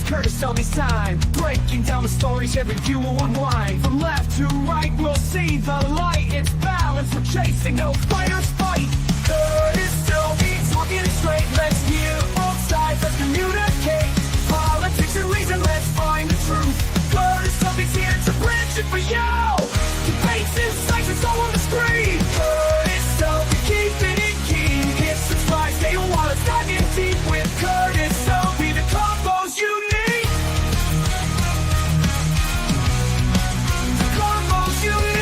Curtis Selby's time, breaking down the stories every view will unwind. From left to right, we'll see the light. It's balance, we're chasing, no fighters fight. Curtis Selby, talking it straight. Let's hear both sides, let's communicate. Politics and reason, let's find the truth. Curtis Selby's here to bridge it for you. Debates, insights, it's all on the screen. Curtis Selby, keeping it keen. Hit subscribe, stay a while, let's dive in deep with Curtis Selby. The combos you need. The combos you need.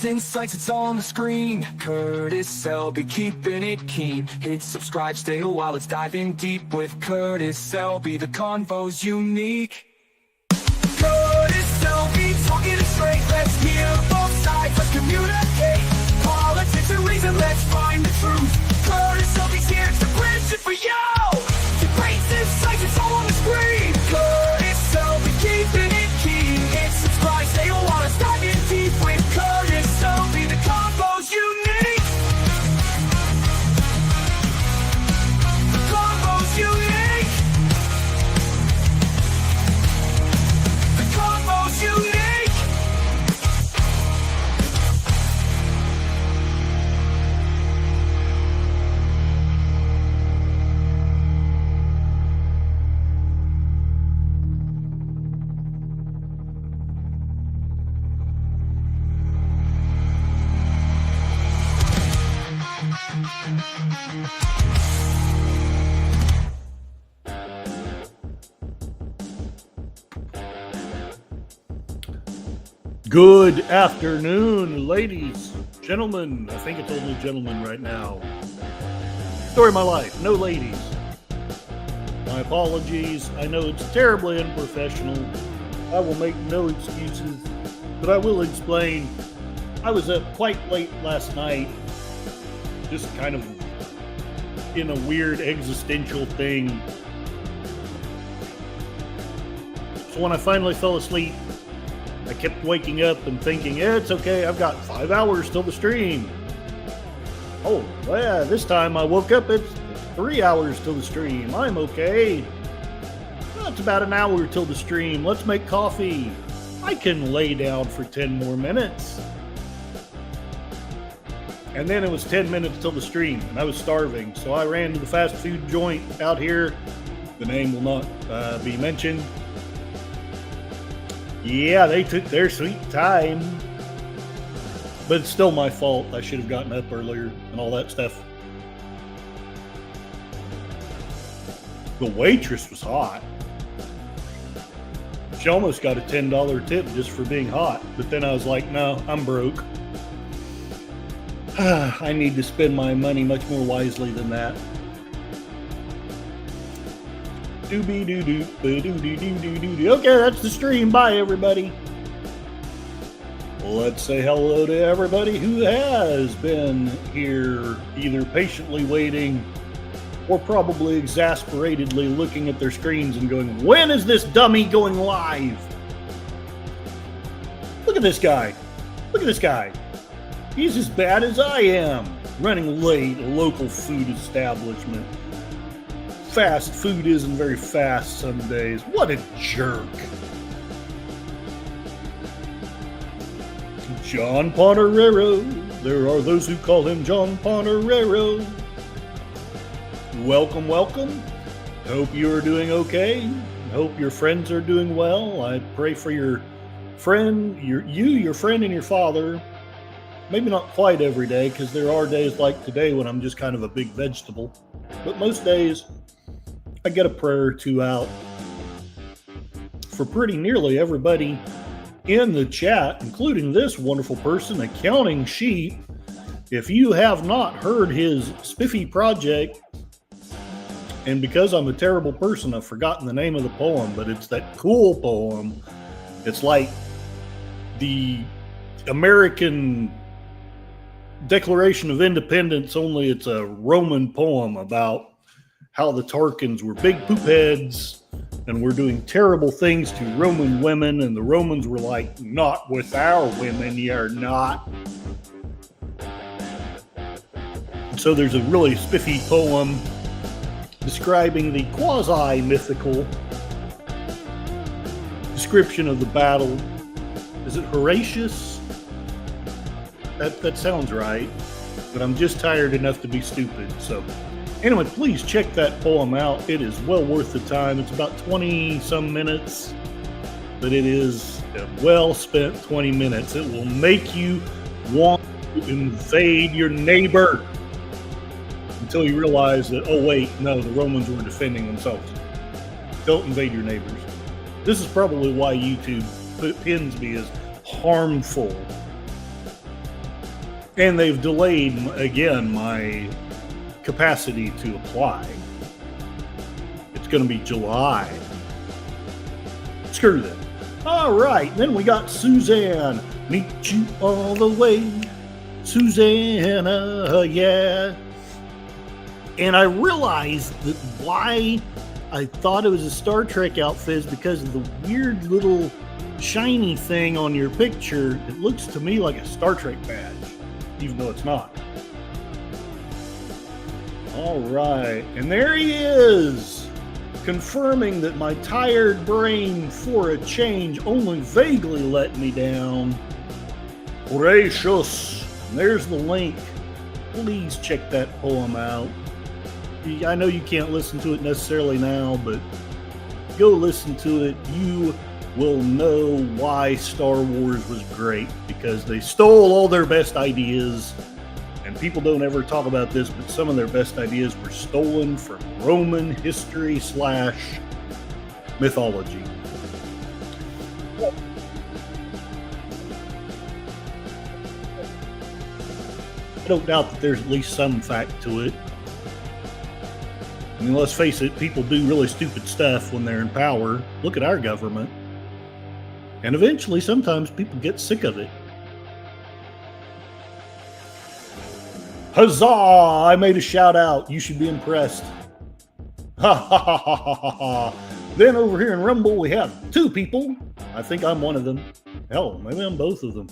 Insights, it's on the screen. Curtis Selby, keeping it keen. Hit subscribe, stay a while, let's dive in deep with Curtis Selby. The convo's unique. Curtis Selby, talking it straight. Let's hear both sides, let's communicate. Politics and reason, let's find the truth. Curtis Selby's here to bridge it for you. Debates, insights, it's all on the screen. Curtis Selby, keeping it keen. Hit subscribe, stay a while, let's dive in deep with Curtis Selby. The combos you need. The combos you need. The combos you need. Good afternoon, ladies, gentlemen. I think it's only gentlemen right now. Story of my life, no ladies. My apologies. I know it's terribly unprofessional. I will make no excuses, but I will explain. I was up quite late last night, just kind of in a weird existential thing. So when I finally fell asleep, I kept waking up and thinking, yeah, it's okay, I've got 5 hours till the stream. Oh, well, yeah, this time I woke up, it's 3 hours till the stream. I'm okay. Well, it's about an hour till the stream. Let's make coffee. I can lay down for 10 more minutes. And then it was 10 minutes till the stream, and I was starving, so I ran to the fast food joint out here. The name will not be mentioned. Yeah, they took their sweet time. But it's still my fault. I should have gotten up earlier and all that stuff. The waitress was hot. She almost got a $10 tip just for being hot. But then I was like, no, I'm broke. I need to spend my money much more wisely than that. Okay, that's the stream. Bye, everybody. Let's say hello to everybody who has been here, either patiently waiting or probably exasperatedly looking at their screens and going, when is this dummy going live? Look at this guy. Look at this guy. He's as bad as I am. Running late, a local food establishment. Fast food isn't very fast some days. What a jerk. John Ponerero. There are those who call him John Ponerero. Welcome, welcome. Hope you are doing okay. Hope your friends are doing well. I pray for your friend, your friend, and your father. Maybe not quite every day, because there are days like today when I'm just kind of a big vegetable. But most days, I get a prayer or two out for pretty nearly everybody in the chat, including this wonderful person, Accounting Sheep. If you have not heard his spiffy project, and because I'm a terrible person, I've forgotten the name of the poem, but it's that cool poem. It's like the American Declaration of Independence, only it's a Roman poem about how the Tarkans were big poop heads and were doing terrible things to Roman women, and the Romans were like, not with our women, you're not. So there's a really spiffy poem describing the quasi-mythical description of the battle. Is it Horatius? That sounds right, but I'm just tired enough to be stupid. So anyway, please check that poem out. It is well worth the time. It's about 20-some minutes, but it is a well-spent 20 minutes. It will make you want to invade your neighbor until you realize that, oh wait, no, the Romans were defending themselves. Don't invade your neighbors. This is probably why YouTube pins me as harmful. And they've delayed, again, my capacity to apply. It's going to be July. Screw that. All right, then we got Suzanne. Meet you all the way, Susanna, yeah. And I realized that why I thought it was a Star Trek outfit is because of the weird little shiny thing on your picture. It looks to me like a Star Trek badge, even though it's not. All right, and there he is, confirming that my tired brain, for a change, only vaguely let me down. Reparations. There's the link. Please check that poem out. I know you can't listen to it necessarily now, but go listen to it. You will know why Star Wars was great, because they stole all their best ideas. And people don't ever talk about this, but some of their best ideas were stolen from Roman history / mythology. I don't doubt that there's at least some fact to it. I mean, let's face it, people do really stupid stuff when they're in power. Look at our government. And eventually, sometimes people get sick of it. Huzzah! I made a shout out. You should be impressed. Ha ha ha ha ha ha ha. Then over here in Rumble, we have 2 people. I think I'm one of them. Hell, maybe I'm both of them.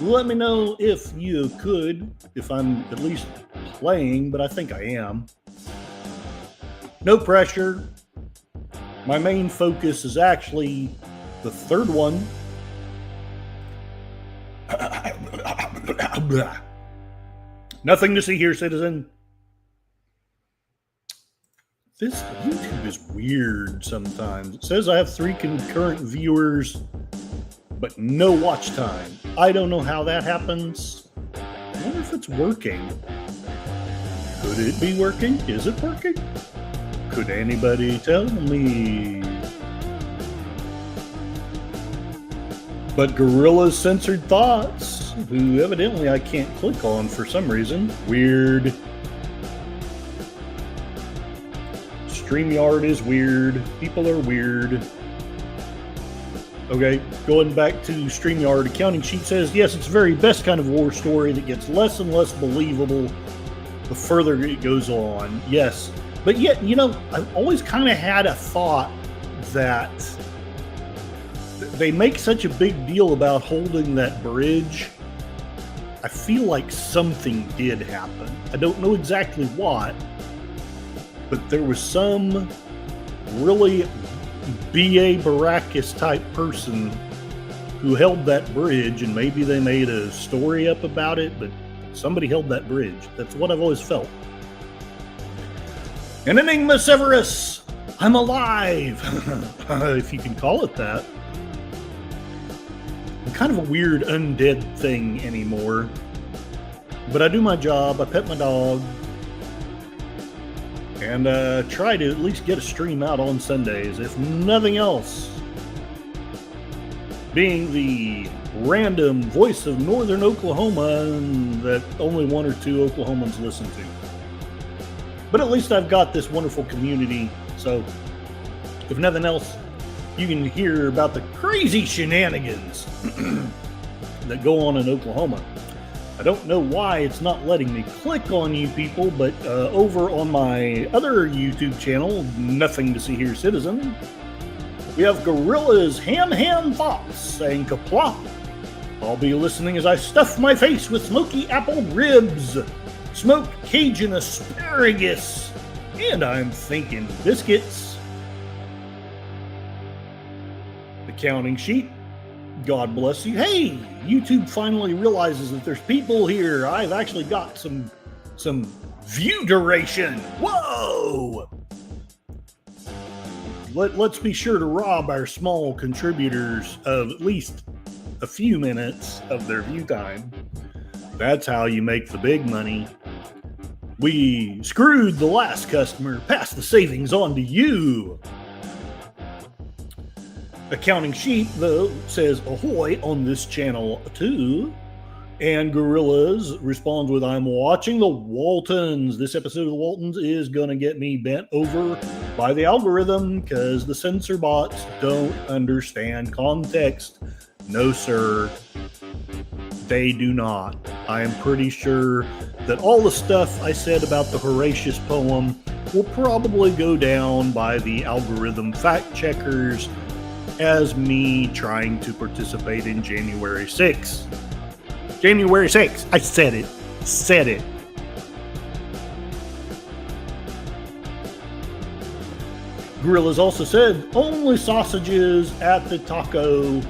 Let me know if you could, if I'm at least playing, but I think I am. No pressure. My main focus is actually the third one. Nothing to see here, citizen. This YouTube is weird sometimes. It says I have 3 concurrent viewers, but no watch time. I don't know how that happens. I wonder if it's working. Could it be working? Is it working? Could anybody tell me? But Gorilla's Censored Thoughts, who evidently I can't click on for some reason. Weird. StreamYard is weird. People are weird. Okay, going back to StreamYard, accounting sheet says, yes, it's the very best kind of war story that gets less and less believable the further it goes on. Yes. But yet, you know, I've always kind of had a thought that they make such a big deal about holding that bridge. I feel like something did happen. I don't know exactly what, but there was some really B.A. Baracus type person who held that bridge, and maybe they made a story up about it, but somebody held that bridge. That's what I've always felt. An Enigma Severus! I'm alive! If you can call it that. I'm kind of a weird undead thing anymore. But I do my job, I pet my dog, and try to at least get a stream out on Sundays, if nothing else. being the random voice of northern Oklahoma that only one or two Oklahomans listen to. But at least I've got this wonderful community, so if nothing else, you can hear about the crazy shenanigans that go on in Oklahoma. I don't know why it's not letting me click on you people, but over on my other YouTube channel, Nothing to See Here Citizen, we have Gorilla's Ham Thoughts saying kaplop. I'll be listening as I stuff my face with smoky apple ribs, smoked Cajun asparagus, and I'm thinking biscuits. The counting sheet. God bless you. Hey, YouTube finally realizes that there's people here. I've actually got some view duration. Whoa! Let's be sure to rob our small contributors of at least a few minutes of their view time. That's how you make the big money. We screwed the last customer. Pass the savings on to you. Accounting Sheep, though, says ahoy on this channel too. And Gorillas responds with, I'm watching the Waltons. This episode of the Waltons is going to get me bent over by the algorithm because the censor bots don't understand context. No, sir. They do not. I am pretty sure that all the stuff I said about the Horatius poem will probably go down by the algorithm fact checkers as me trying to participate in January 6th. January 6th. I said it. Said it. Gorillas also said, only sausages at the taco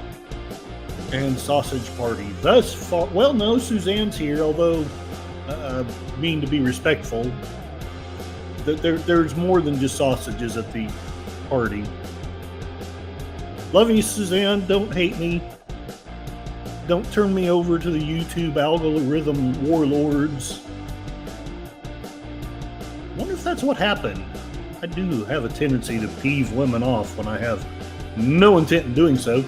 and sausage party. Thus far, well, no, Suzanne's here, although mean to be respectful. There's more than just sausages at the party. Love you, Suzanne. Don't hate me. Don't turn me over to the YouTube algorithm warlords. Wonder if that's what happened. I do have a tendency to peeve women off when I have no intent in doing so.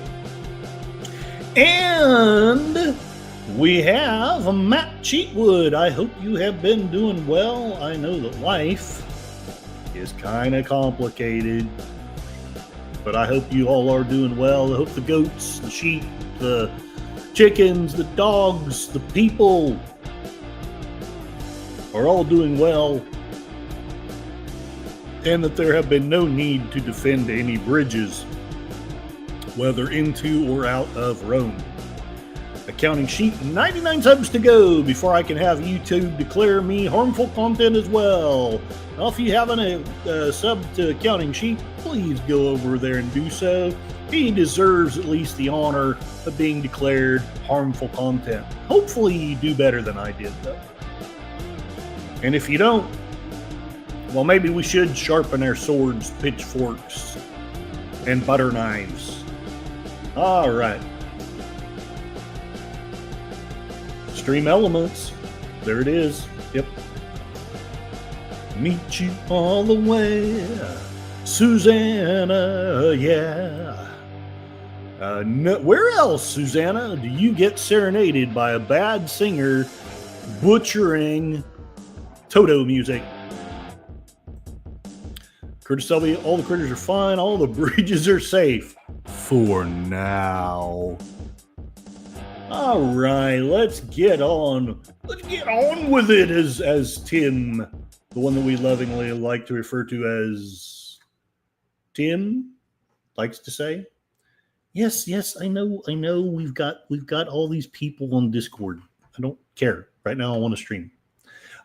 And we have Matt Cheatwood. I hope you have been doing well. I know that life is kind of complicated, but I hope you all are doing well. I hope the goats, the sheep, the chickens, the dogs, the people are all doing well, and that there have been no need to defend any bridges, whether into or out of Rome. Accounting Sheet, 99 subs to go before I can have YouTube declare me harmful content as well. Now, if you haven't a sub to Accounting Sheet, please go over there and do so. He deserves at least the honor of being declared harmful content. Hopefully you do better than I did, though. And if you don't, well, maybe we should sharpen our swords, pitchforks, and butter knives. All right. Stream Elements. There it is. Yep. Meet you all the way, Susanna, yeah. No, where else, Susanna, do you get serenaded by a bad singer butchering Toto music? Curtis Selby, all the critters are fine, all the bridges are safe. For now. All right, let's get on. Let's get on with it, as Tim, the one that we lovingly like to refer to as Tim, likes to say. Yes, I know. We've got all these people on Discord. I don't care. Right now, I want to stream.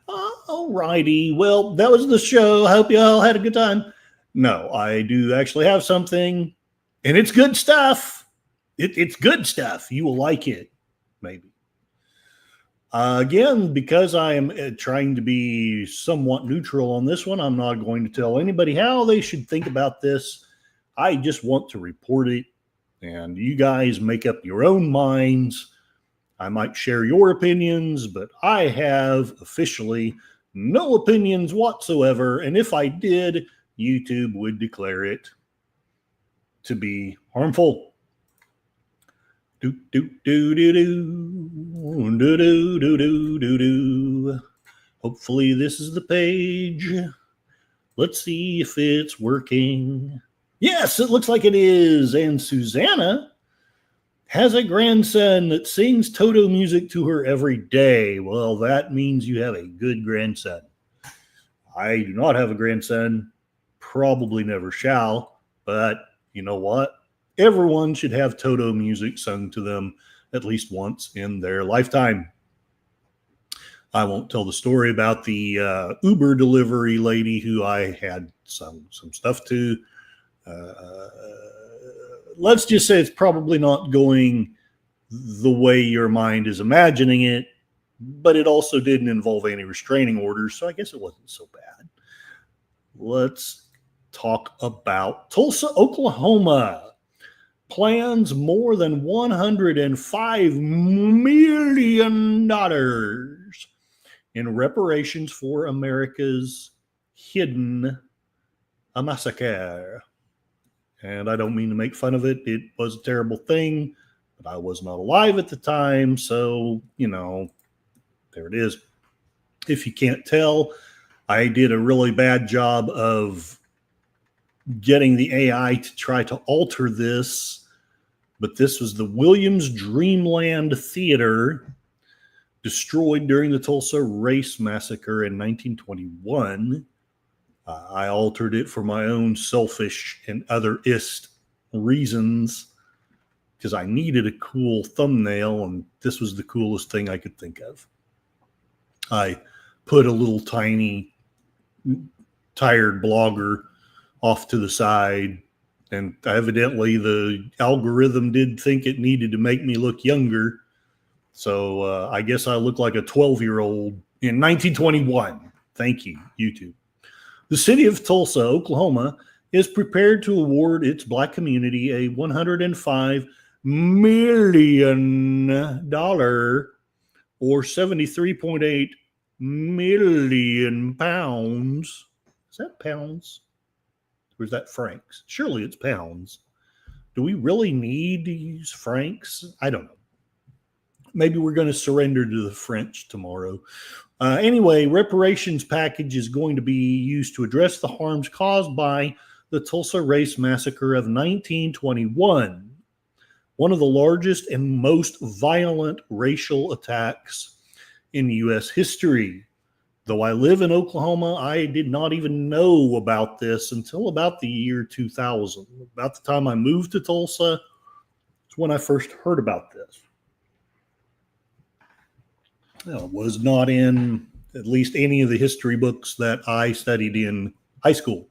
All righty. Well, that was the show. I hope you all had a good time. No, I do actually have something, and it's good stuff. It's good stuff. You will like it, maybe. Again, because I am trying to be somewhat neutral on this one, I'm not going to tell anybody how they should think about this. I just want to report it, and you guys make up your own minds. I might share your opinions, but I have officially no opinions whatsoever, and if I did, YouTube would declare it to be harmful. Do do do do do do do do do do do. Hopefully this is the page. Let's see if it's working. Yes, it looks like it is. And Susanna has a grandson that sings Toto music to her every day. Well, that means you have a good grandson. I do not have a grandson, probably never shall, but you know what? Everyone should have Toto music sung to them at least once in their lifetime. I won't tell the story about the Uber delivery lady who I had some stuff to. Let's just say it's probably not going the way your mind is imagining it, but it also didn't involve any restraining orders, so I guess it wasn't so bad. Let's talk about Tulsa, Oklahoma. Plans more than $105 million in reparations for America's hidden massacre. And I don't mean to make fun of it. It was a terrible thing, but I was not alive at the time. So, there it is. If you can't tell, I did a really bad job of getting the AI to try to alter this. But this was the Williams Dreamland Theater, destroyed during the Tulsa Race Massacre in 1921. I altered it for my own selfish and otherist reasons because I needed a cool thumbnail, and this was the coolest thing I could think of. I put a little tiny tired blogger off to the side, and evidently the algorithm did think it needed to make me look younger. So I guess I look like a 12-year-old in 1921. Thank you, YouTube. The city of Tulsa, Oklahoma, is prepared to award its Black community a $105 million or 73.8 million pounds. Is that pounds? Or is that francs? Surely it's pounds. Do we really need to use francs? I don't know. Maybe we're going to surrender to the French tomorrow. Anyway, reparations package is going to be used to address the harms caused by the Tulsa Race Massacre of 1921, one of the largest and most violent racial attacks in U.S. history. Though I live in Oklahoma, I did not even know about this until about the year 2000. About the time I moved to Tulsa, it's when I first heard about this. Well, it was not in at least any of the history books that I studied in high school.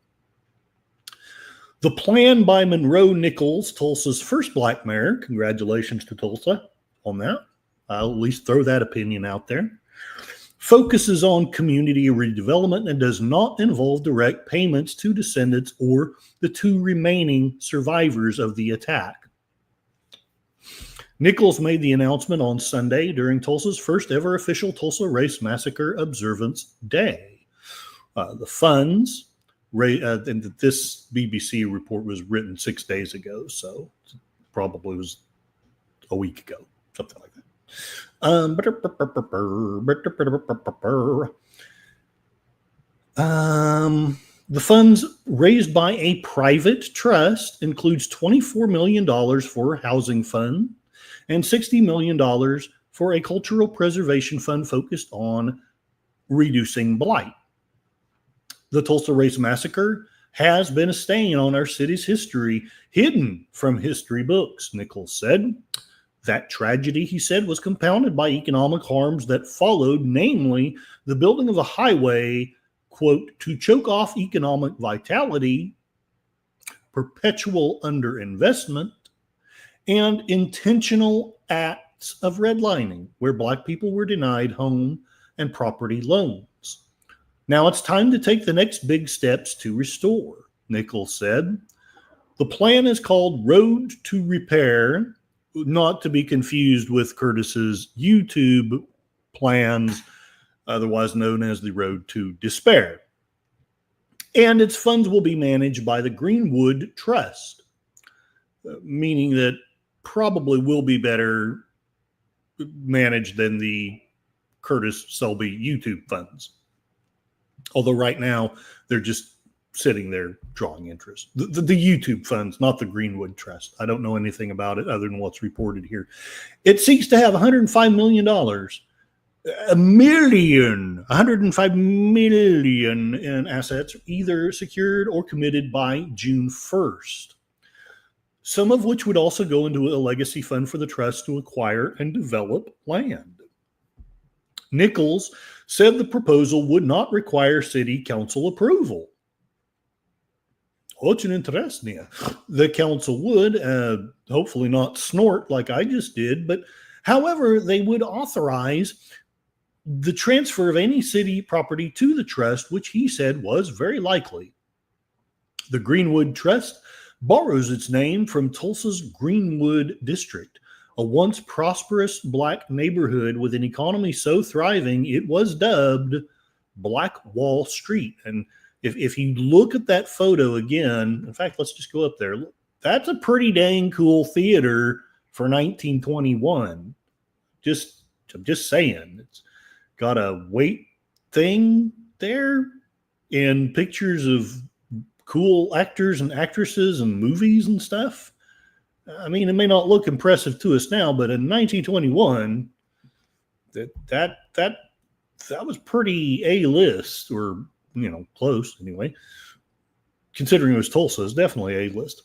The plan by Monroe Nichols, Tulsa's first Black mayor, congratulations to Tulsa on that. I'll at least throw that opinion out there, focuses on community redevelopment and does not involve direct payments to descendants or the two remaining survivors of the attack. Nichols made the announcement on Sunday during Tulsa's first ever official Tulsa Race Massacre Observance Day. The funds, and this BBC report was written 6 days ago, so it probably was a week ago, something like that. The funds raised by a private trust includes $24 million for a housing fund and $60 million for a cultural preservation fund focused on reducing blight. The Tulsa Race Massacre has been a stain on our city's history, hidden from history books, Nichols said. That tragedy, he said, was compounded by economic harms that followed, namely the building of a highway, quote, to choke off economic vitality, perpetual underinvestment, and intentional acts of redlining, where Black people were denied home and property loans. Now it's time to take the next big steps to restore, Nichols said. The plan is called Road to Repair, not to be confused with Curtis's YouTube plans, otherwise known as the Road to Despair. And its funds will be managed by the Greenwood Trust, meaning that probably will be better managed than the Curtis Selby YouTube funds. Although right now they're just sitting there drawing interest. The YouTube funds, not the Greenwood Trust. I don't know anything about it other than what's reported here. It seeks to have $105 million, $105 million in assets either secured or committed by June 1st. Some of which would also go into a legacy fund for the trust to acquire and develop land. Nichols said the proposal would not require city council approval. Очень interesting. The council would, hopefully not snort like I just did, but however, they would authorize the transfer of any city property to the trust, which he said was very likely. The Greenwood Trust borrows its name from Tulsa's Greenwood district, a once prosperous black neighborhood with an economy so thriving it was dubbed Black Wall Street. And if you look at that photo again, in fact, let's just go up there. That's a pretty dang cool theater for 1921. I'm just saying, it's got a weight thing there and pictures of cool actors and actresses and movies and stuff. I mean, it may not look impressive to us now, but in 1921, that was pretty A-list, or close anyway. Considering it was Tulsa, it's definitely A-list.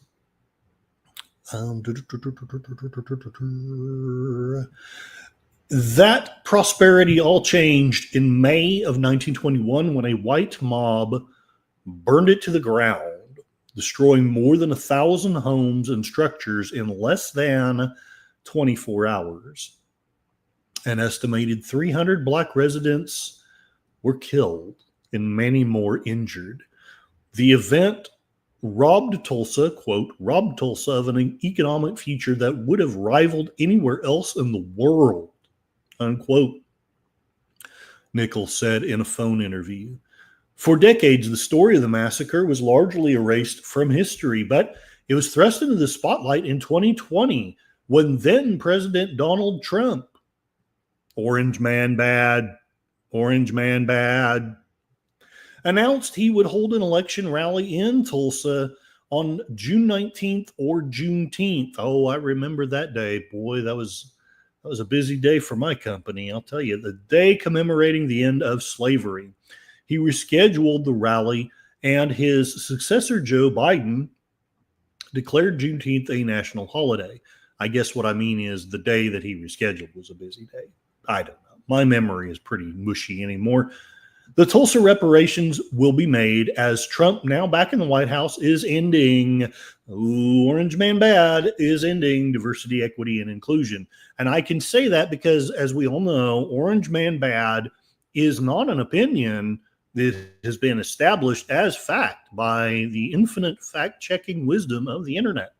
That prosperity all changed in May of 1921 when a white mob burned it to the ground, destroying more than 1,000 homes and structures in less than 24 hours. An estimated 300 black residents were killed and many more injured. The event robbed Tulsa, quote, robbed Tulsa of an economic future that would have rivaled anywhere else in the world, unquote, Nichols said in a phone interview. For decades, the story of the massacre was largely erased from history, but it was thrust into the spotlight in 2020 when then President Donald Trump, Orange Man Bad, announced he would hold an election rally in Tulsa on June 19th or Juneteenth. Oh, I remember that day. Boy, that was a busy day for my company. I'll tell you, the day commemorating the end of slavery. He rescheduled the rally, and his successor, Joe Biden, declared Juneteenth a national holiday. I guess what I mean is the day that he rescheduled was a busy day. I don't know. My memory is pretty mushy anymore. The Tulsa reparations will be made as Trump, now back in the White House, is ending, Orange Man Bad, is ending diversity, equity, and inclusion. And I can say that because, as we all know, Orange Man Bad is not an opinion that has been established as fact by the infinite fact-checking wisdom of the internet.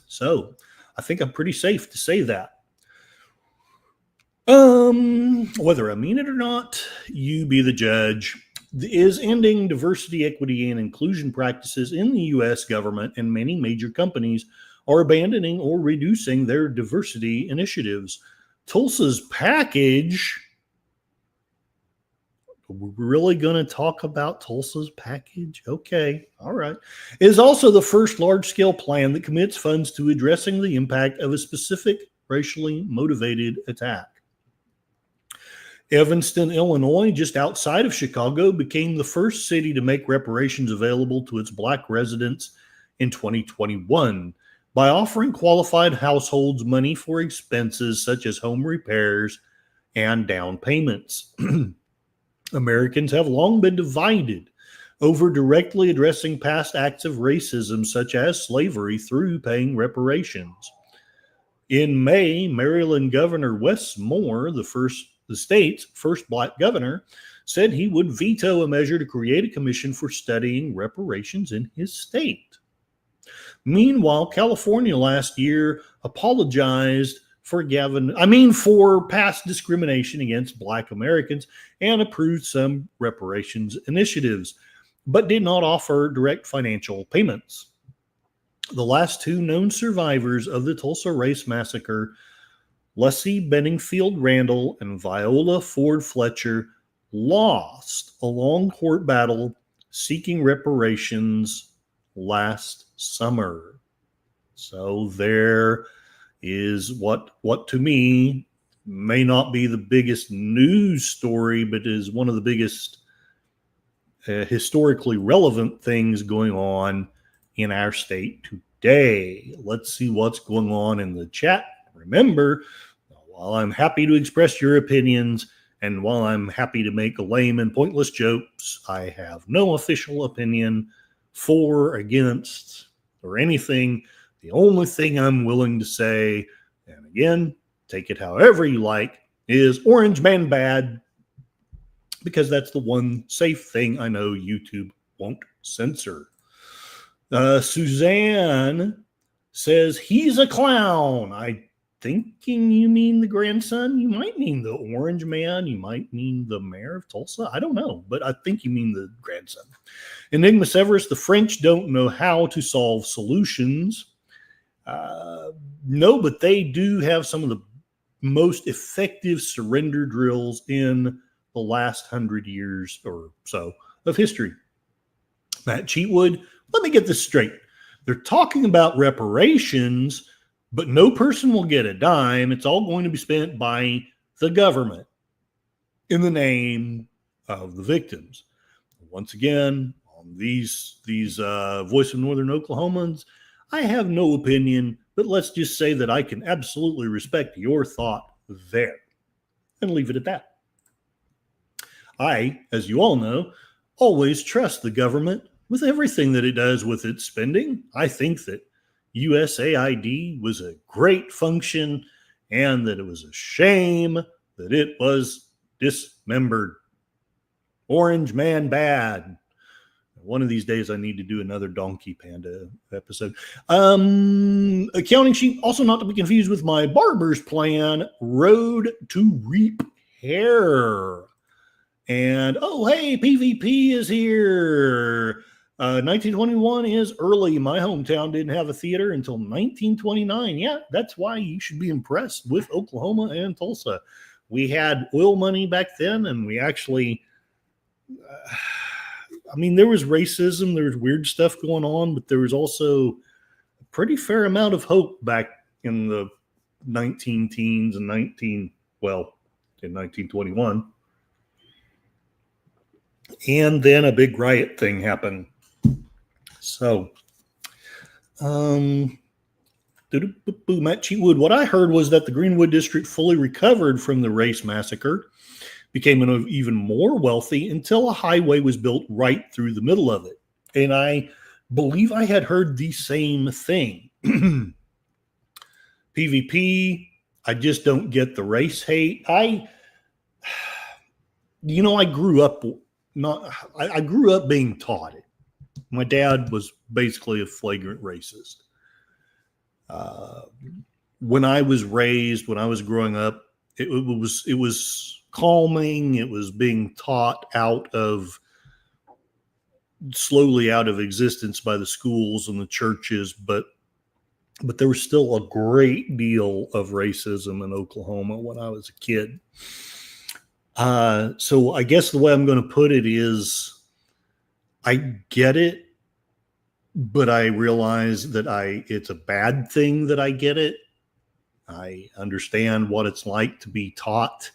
So I think I'm pretty safe to say that. Whether I mean it or not, you be the judge. Is ending diversity, equity, and inclusion practices in the U.S. government, and many major companies are abandoning or reducing their diversity initiatives. Tulsa's package. We're really going to talk about Tulsa's package? Okay, all right. Is also the first large-scale plan that commits funds to addressing the impact of a specific racially motivated attack. Evanston, Illinois, just outside of Chicago, became the first city to make reparations available to its black residents in 2021 by offering qualified households money for expenses such as home repairs and down payments. Americans have long been divided over directly addressing past acts of racism such as slavery through paying reparations. In May, Maryland Governor Wes Moore, the state's first black governor, said he would veto a measure to create a commission for studying reparations in his state. Meanwhile, California last year apologized for past discrimination against black Americans and approved some reparations initiatives, but did not offer direct financial payments. The last two known survivors of the Tulsa Race Massacre, Lessie Benningfield Randall and Viola Ford Fletcher, lost a long court battle seeking reparations last summer. So there is what to me may not be the biggest news story, but is one of the biggest historically relevant things going on in our state today. Let's see what's going on in the chat. Remember, while I'm happy to express your opinions and while I'm happy to make lame and pointless jokes, I have no official opinion for, against, or anything. The only thing I'm willing to say, and again, take it however you like, is Orange Man bad, because that's the one safe thing I know YouTube won't censor. Suzanne says, he's a clown. I thinking you mean the grandson. You might mean the Orange Man. You might mean the mayor of Tulsa. I don't know, but I think you mean the grandson. Enigma Severus, the French don't know how to solve solutions. No, but they do have some of the most effective surrender drills in the last 100 years or so of history. Matt Cheatwood, let me get this straight. They're talking about reparations, but no person will get a dime. It's all going to be spent by the government in the name of the victims. Once again, on these Voice of Northern Oklahomans, I have no opinion, but let's just say that I can absolutely respect your thought there and leave it at that. I, as you all know, always trust the government with everything that it does with its spending. I think that USAID was a great function and that it was a shame that it was dismembered. Orange Man bad. One of these days I need to do another Donkey Panda episode. Accounting sheet, also not to be confused with my barber's plan, Road to Reap Hair. And, oh, hey, PvP is here. 1921 is early. My hometown didn't have a theater until 1929. Yeah, that's why you should be impressed with Oklahoma and Tulsa. We had oil money back then, and we actually, there was racism, there was weird stuff going on, but there was also a pretty fair amount of hope back in the 19 teens and in 1921. And then a big riot thing happened. So, Matt Cheatwood, what I heard was that the Greenwood district fully recovered from the race massacre, became even more wealthy until a highway was built right through the middle of it. And I believe I had heard the same thing. PvP, I just don't get the race hate. I grew up I grew up being taught it. My dad was basically a flagrant racist. When I was growing up, it was calming. It was being taught slowly out of existence by the schools and the churches, but there was still a great deal of racism in Oklahoma when I was a kid. So I guess the way I'm going to put it is, I get it, but I realize that it's a bad thing that I get it. I understand what it's like to be taught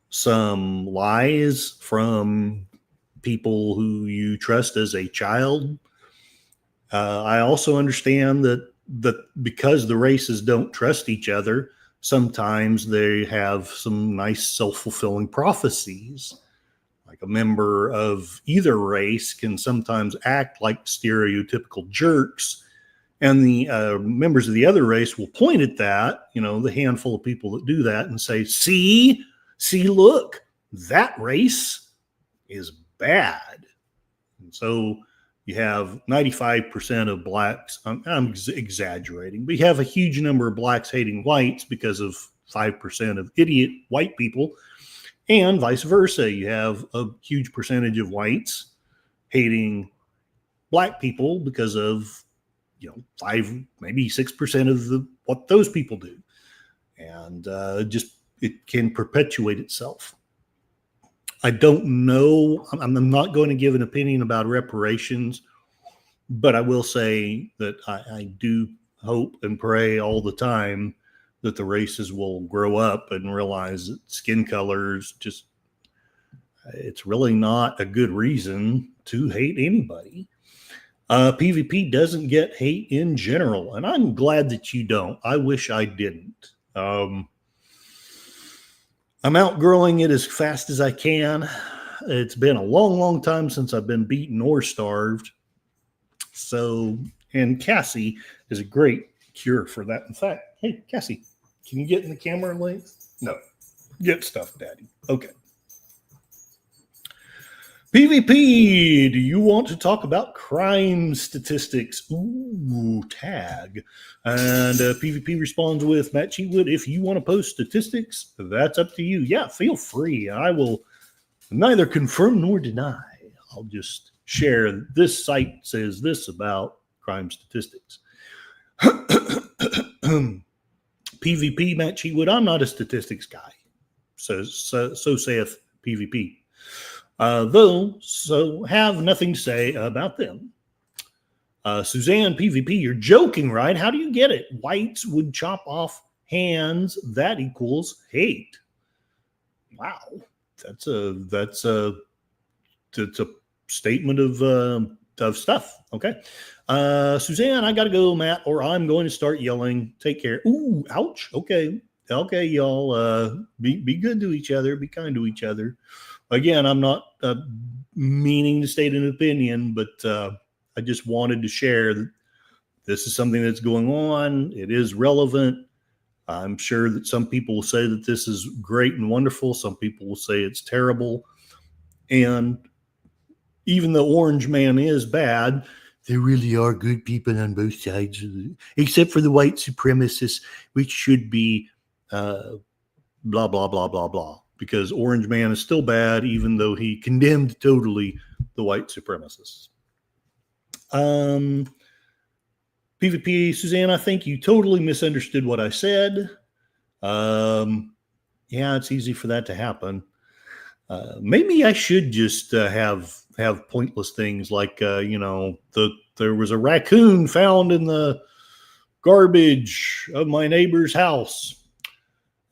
some lies from people who you trust as a child. I also understand that because the races don't trust each other, sometimes they have some nice self-fulfilling prophecies. Like a member of either race can sometimes act like stereotypical jerks, and the members of the other race will point at that, the handful of people that do that, and say, see, look, that race is bad. And so you have 95% of blacks, I'm exaggerating, but you have a huge number of blacks hating whites because of 5% of idiot white people, and vice versa. You have a huge percentage of whites hating black people because of, 5, maybe 6% of what those people do. And just it can perpetuate itself. I don't know. I'm not going to give an opinion about reparations, but I will say that I do hope and pray all the time that the races will grow up and realize that skin colors it's really not a good reason to hate anybody. PvP doesn't get hate in general, and I'm glad that you don't. I wish I didn't. I'm outgrowing it as fast as I can. It's been a long, long time since I've been beaten or starved. So, and Cassie is a great cure for that. In fact, hey, Cassie, can you get in the camera length? No. Get stuff, Daddy. Okay. PvP, do you want to talk about crime statistics? Ooh, tag. And PvP responds with, Matt Cheatwood, if you want to post statistics, that's up to you. Yeah, feel free. I will neither confirm nor deny. I'll just share this site says this about crime statistics. PvP, Matt Cheatwood, I'm not a statistics guy. So saith PvP. So have nothing to say about them. Suzanne, PvP, you're joking, right? How do you get it? Whites would chop off hands. That equals hate. Wow. That's a statement of stuff. Okay. Suzanne, I got to go, Matt, or I'm going to start yelling. Take care. Ooh, ouch. Okay. Okay, y'all. Be good to each other. Be kind to each other. Again, I'm not meaning to state an opinion, but I just wanted to share that this is something that's going on. It is relevant. I'm sure that some people will say that this is great and wonderful. Some people will say it's terrible. And even though Orange Man is bad, there really are good people on both sides, except for the white supremacists, which should be blah, blah, blah, blah, blah. Because Orange Man is still bad, even though he condemned totally the white supremacists. PvP, Suzanne, I think you totally misunderstood what I said. Yeah, it's easy for that to happen. Maybe I should just have pointless things like, there was a raccoon found in the garbage of my neighbor's house.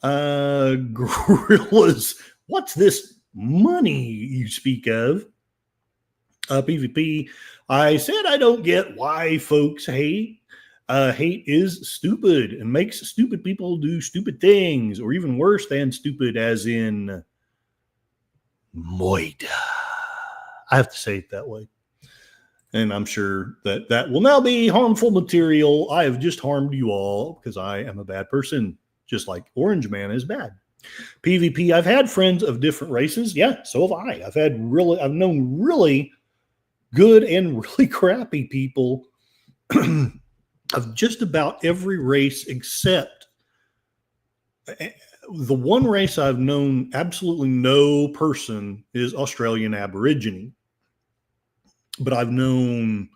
Gorillas, what's this money you speak of? PvP, I said I don't get why folks hate. Hate is stupid and makes stupid people do stupid things, or even worse than stupid, as in moida. I have to say it that way. And I'm sure that will now be harmful material. I have just harmed you all because I am a bad person, just like Orange Man is bad. PvP, I've had friends of different races. Yeah, so have I. I've known really good and really crappy people of just about every race except the one race I've known absolutely no person is Australian Aborigine. But I've known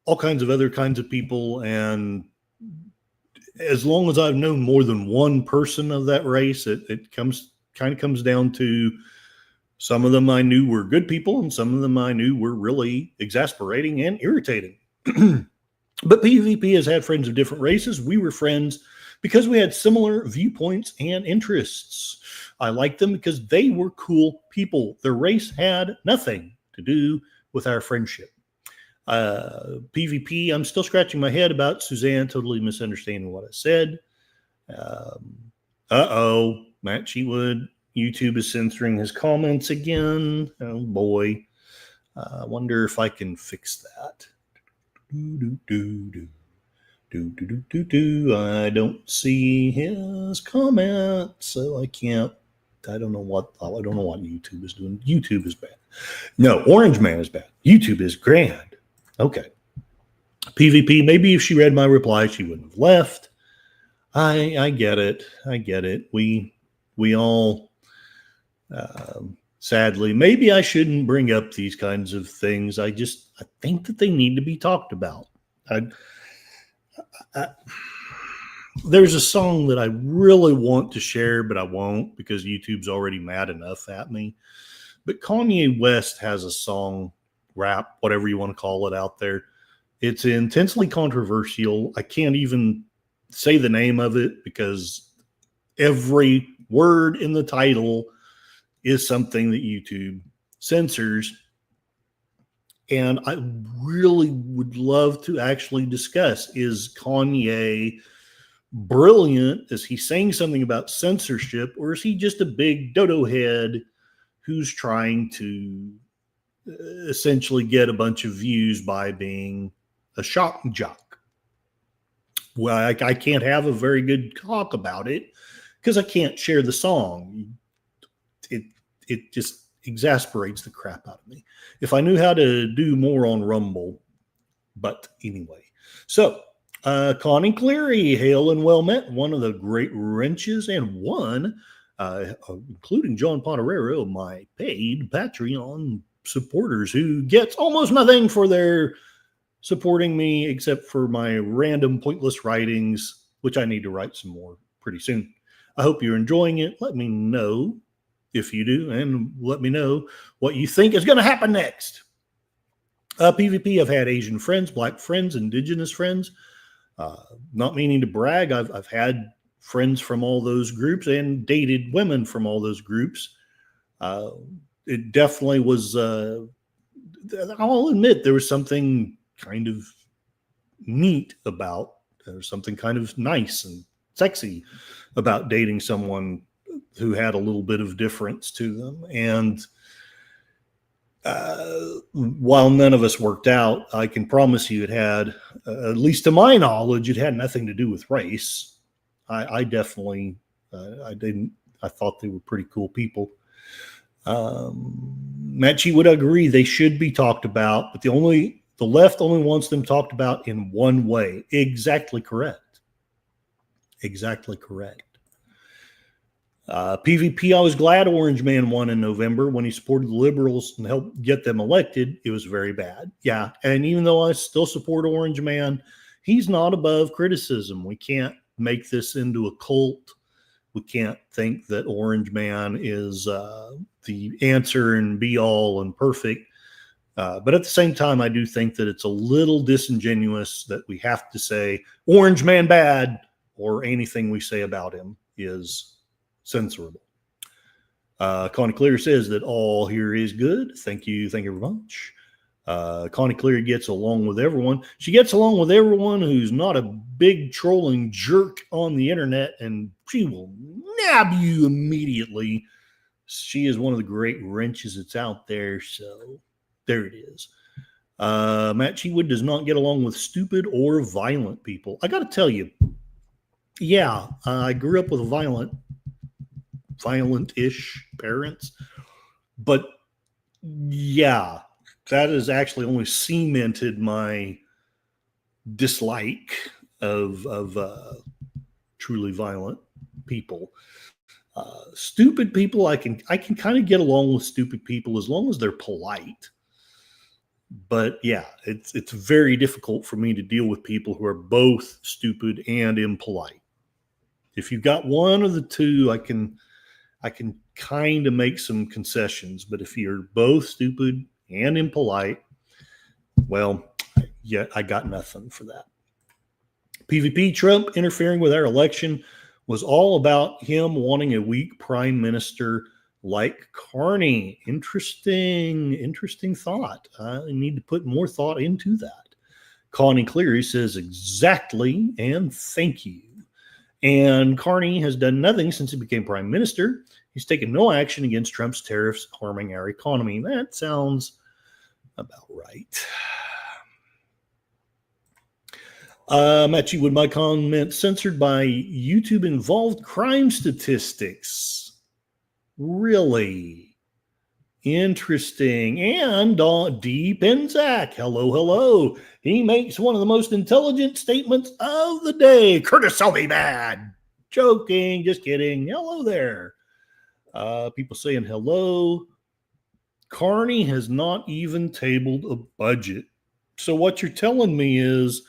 all kinds of other kinds of people, and as long as I've known more than one person of that race, it comes down to some of them I knew were good people, and some of them I knew were really exasperating and irritating. But PvP has had friends of different races. We were friends because we had similar viewpoints and interests. I liked them because they were cool people. Their race had nothing to do with our friendship. PvP, I'm still scratching my head about Suzanne totally misunderstanding what I said. Matt Cheatwood, YouTube is censoring his comments again. Oh boy. I wonder if I can fix that. I don't see his comment, so I can't. I don't know what YouTube is doing. YouTube is bad. No, Orange Man is bad. YouTube is grand. Okay. PvP, maybe if she read my reply, she wouldn't have left. I get it. I get it. We all, sadly, maybe I shouldn't bring up these kinds of things. I think that they need to be talked about. I, there's a song that I really want to share, but I won't because YouTube's already mad enough at me. But Kanye West has a song, rap, whatever you want to call it out there. It's intensely controversial. I can't even say the name of it because every word in the title is something that YouTube censors. And I really would love to actually discuss, is Kanye brilliant? Is he saying something about censorship, or is he just a big dodo head who's trying to essentially get a bunch of views by being a shock jock? Well, I can't have a very good talk about it because I can't share the song. It just exasperates the crap out of me. If I knew how to do more on Rumble, but anyway. So, Connie Cleary, hail and well met, one of the great wrenches, and one, including John Poterero, my paid Patreon supporters, who gets almost nothing for their supporting me except for my random pointless writings, which I need to write some more pretty soon. I hope you're enjoying it. Let me know if you do, and let me know what you think is going to happen next. PvP, I've had Asian friends, Black friends, Indigenous friends. Not meaning to brag, I've had friends from all those groups and dated women from all those groups. It definitely was, I'll admit, there was something kind of neat about, there was something kind of nice and sexy about dating someone who had a little bit of difference to them. And while none of us worked out, I can promise you it had, at least to my knowledge, it had nothing to do with race. I definitely, I thought they were pretty cool people. Matt would agree they should be talked about, but the left only wants them talked about in one way. Exactly correct. Exactly correct. PvP, I was glad Orange Man won in November when he supported the Liberals and helped get them elected. It was very bad. Yeah, and even though I still support Orange Man, he's not above criticism. We can't make this into a cult. We can't think that Orange Man is the answer and be all and perfect. But at the same time, I do think that it's a little disingenuous that we have to say Orange Man bad or anything we say about him is censorable. Connie Clear says that all here is good. Thank you very much. Connie Clear gets along with everyone. She gets along with everyone who's not a big trolling jerk on the internet, and she will nab you immediately. She is one of the great wrenches that's out there. So there it is. Matt Chewood does not get along with stupid or violent people. I got to tell you, yeah, I grew up with violent-ish parents, but yeah, that has actually only cemented my dislike of truly violent people. Stupid people, I can kind of get along with stupid people as long as they're polite. But yeah, it's very difficult for me to deal with people who are both stupid and impolite. If you've got one of the two, I can kind of make some concessions. But if you're both stupid and impolite, well, yeah, I got nothing for that. PvP, Trump interfering with our election was all about him wanting a weak prime minister like Carney. Interesting thought. I need to put more thought into that. Connie Cleary says exactly, and thank you. And Carney has done nothing since he became prime minister. He's taken no action against Trump's tariffs harming our economy. That sounds about right. Matchy, would my comment censored by YouTube involved crime statistics? Really? Interesting. And D. Penzak, hello. He makes one of the most intelligent statements of the day. Curtis will be bad. Joking, just kidding. Hello there. People saying hello. Carney has not even tabled a budget. So what you're telling me is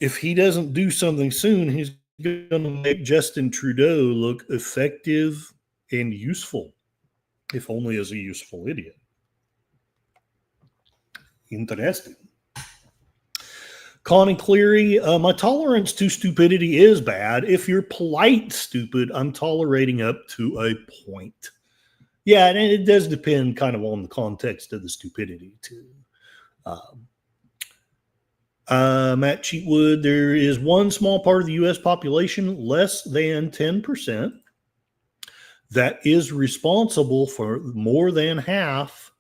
if he doesn't do something soon, he's going to make Justin Trudeau look effective and useful, if only as a useful idiot. Interesting. Connie Cleary, my tolerance to stupidity is bad. If you're polite stupid, I'm tolerating up to a point. Yeah, and it does depend kind of on the context of the stupidity, too. Matt Cheatwood, there is one small part of the U.S. population, less than 10%, that is responsible for more than half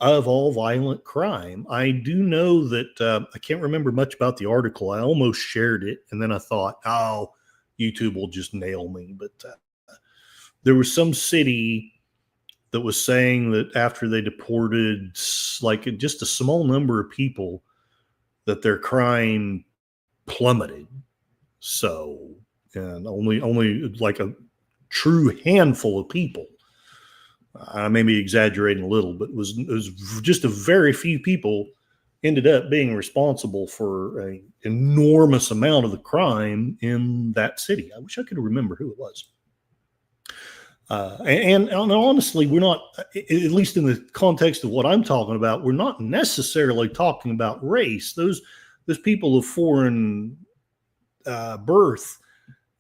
of all violent crime. I do know that I can't remember much about the article. I almost shared it, and then I thought, oh, YouTube will just nail me. But there was some city that was saying that after they deported like just a small number of people, that their crime plummeted. So, and only like a true handful of people. I may be exaggerating a little, but it was just a very few people ended up being responsible for an enormous amount of the crime in that city. I wish I could remember who it was. And honestly, we're not, at least in the context of what I'm talking about, we're not necessarily talking about race. Those people of foreign birth,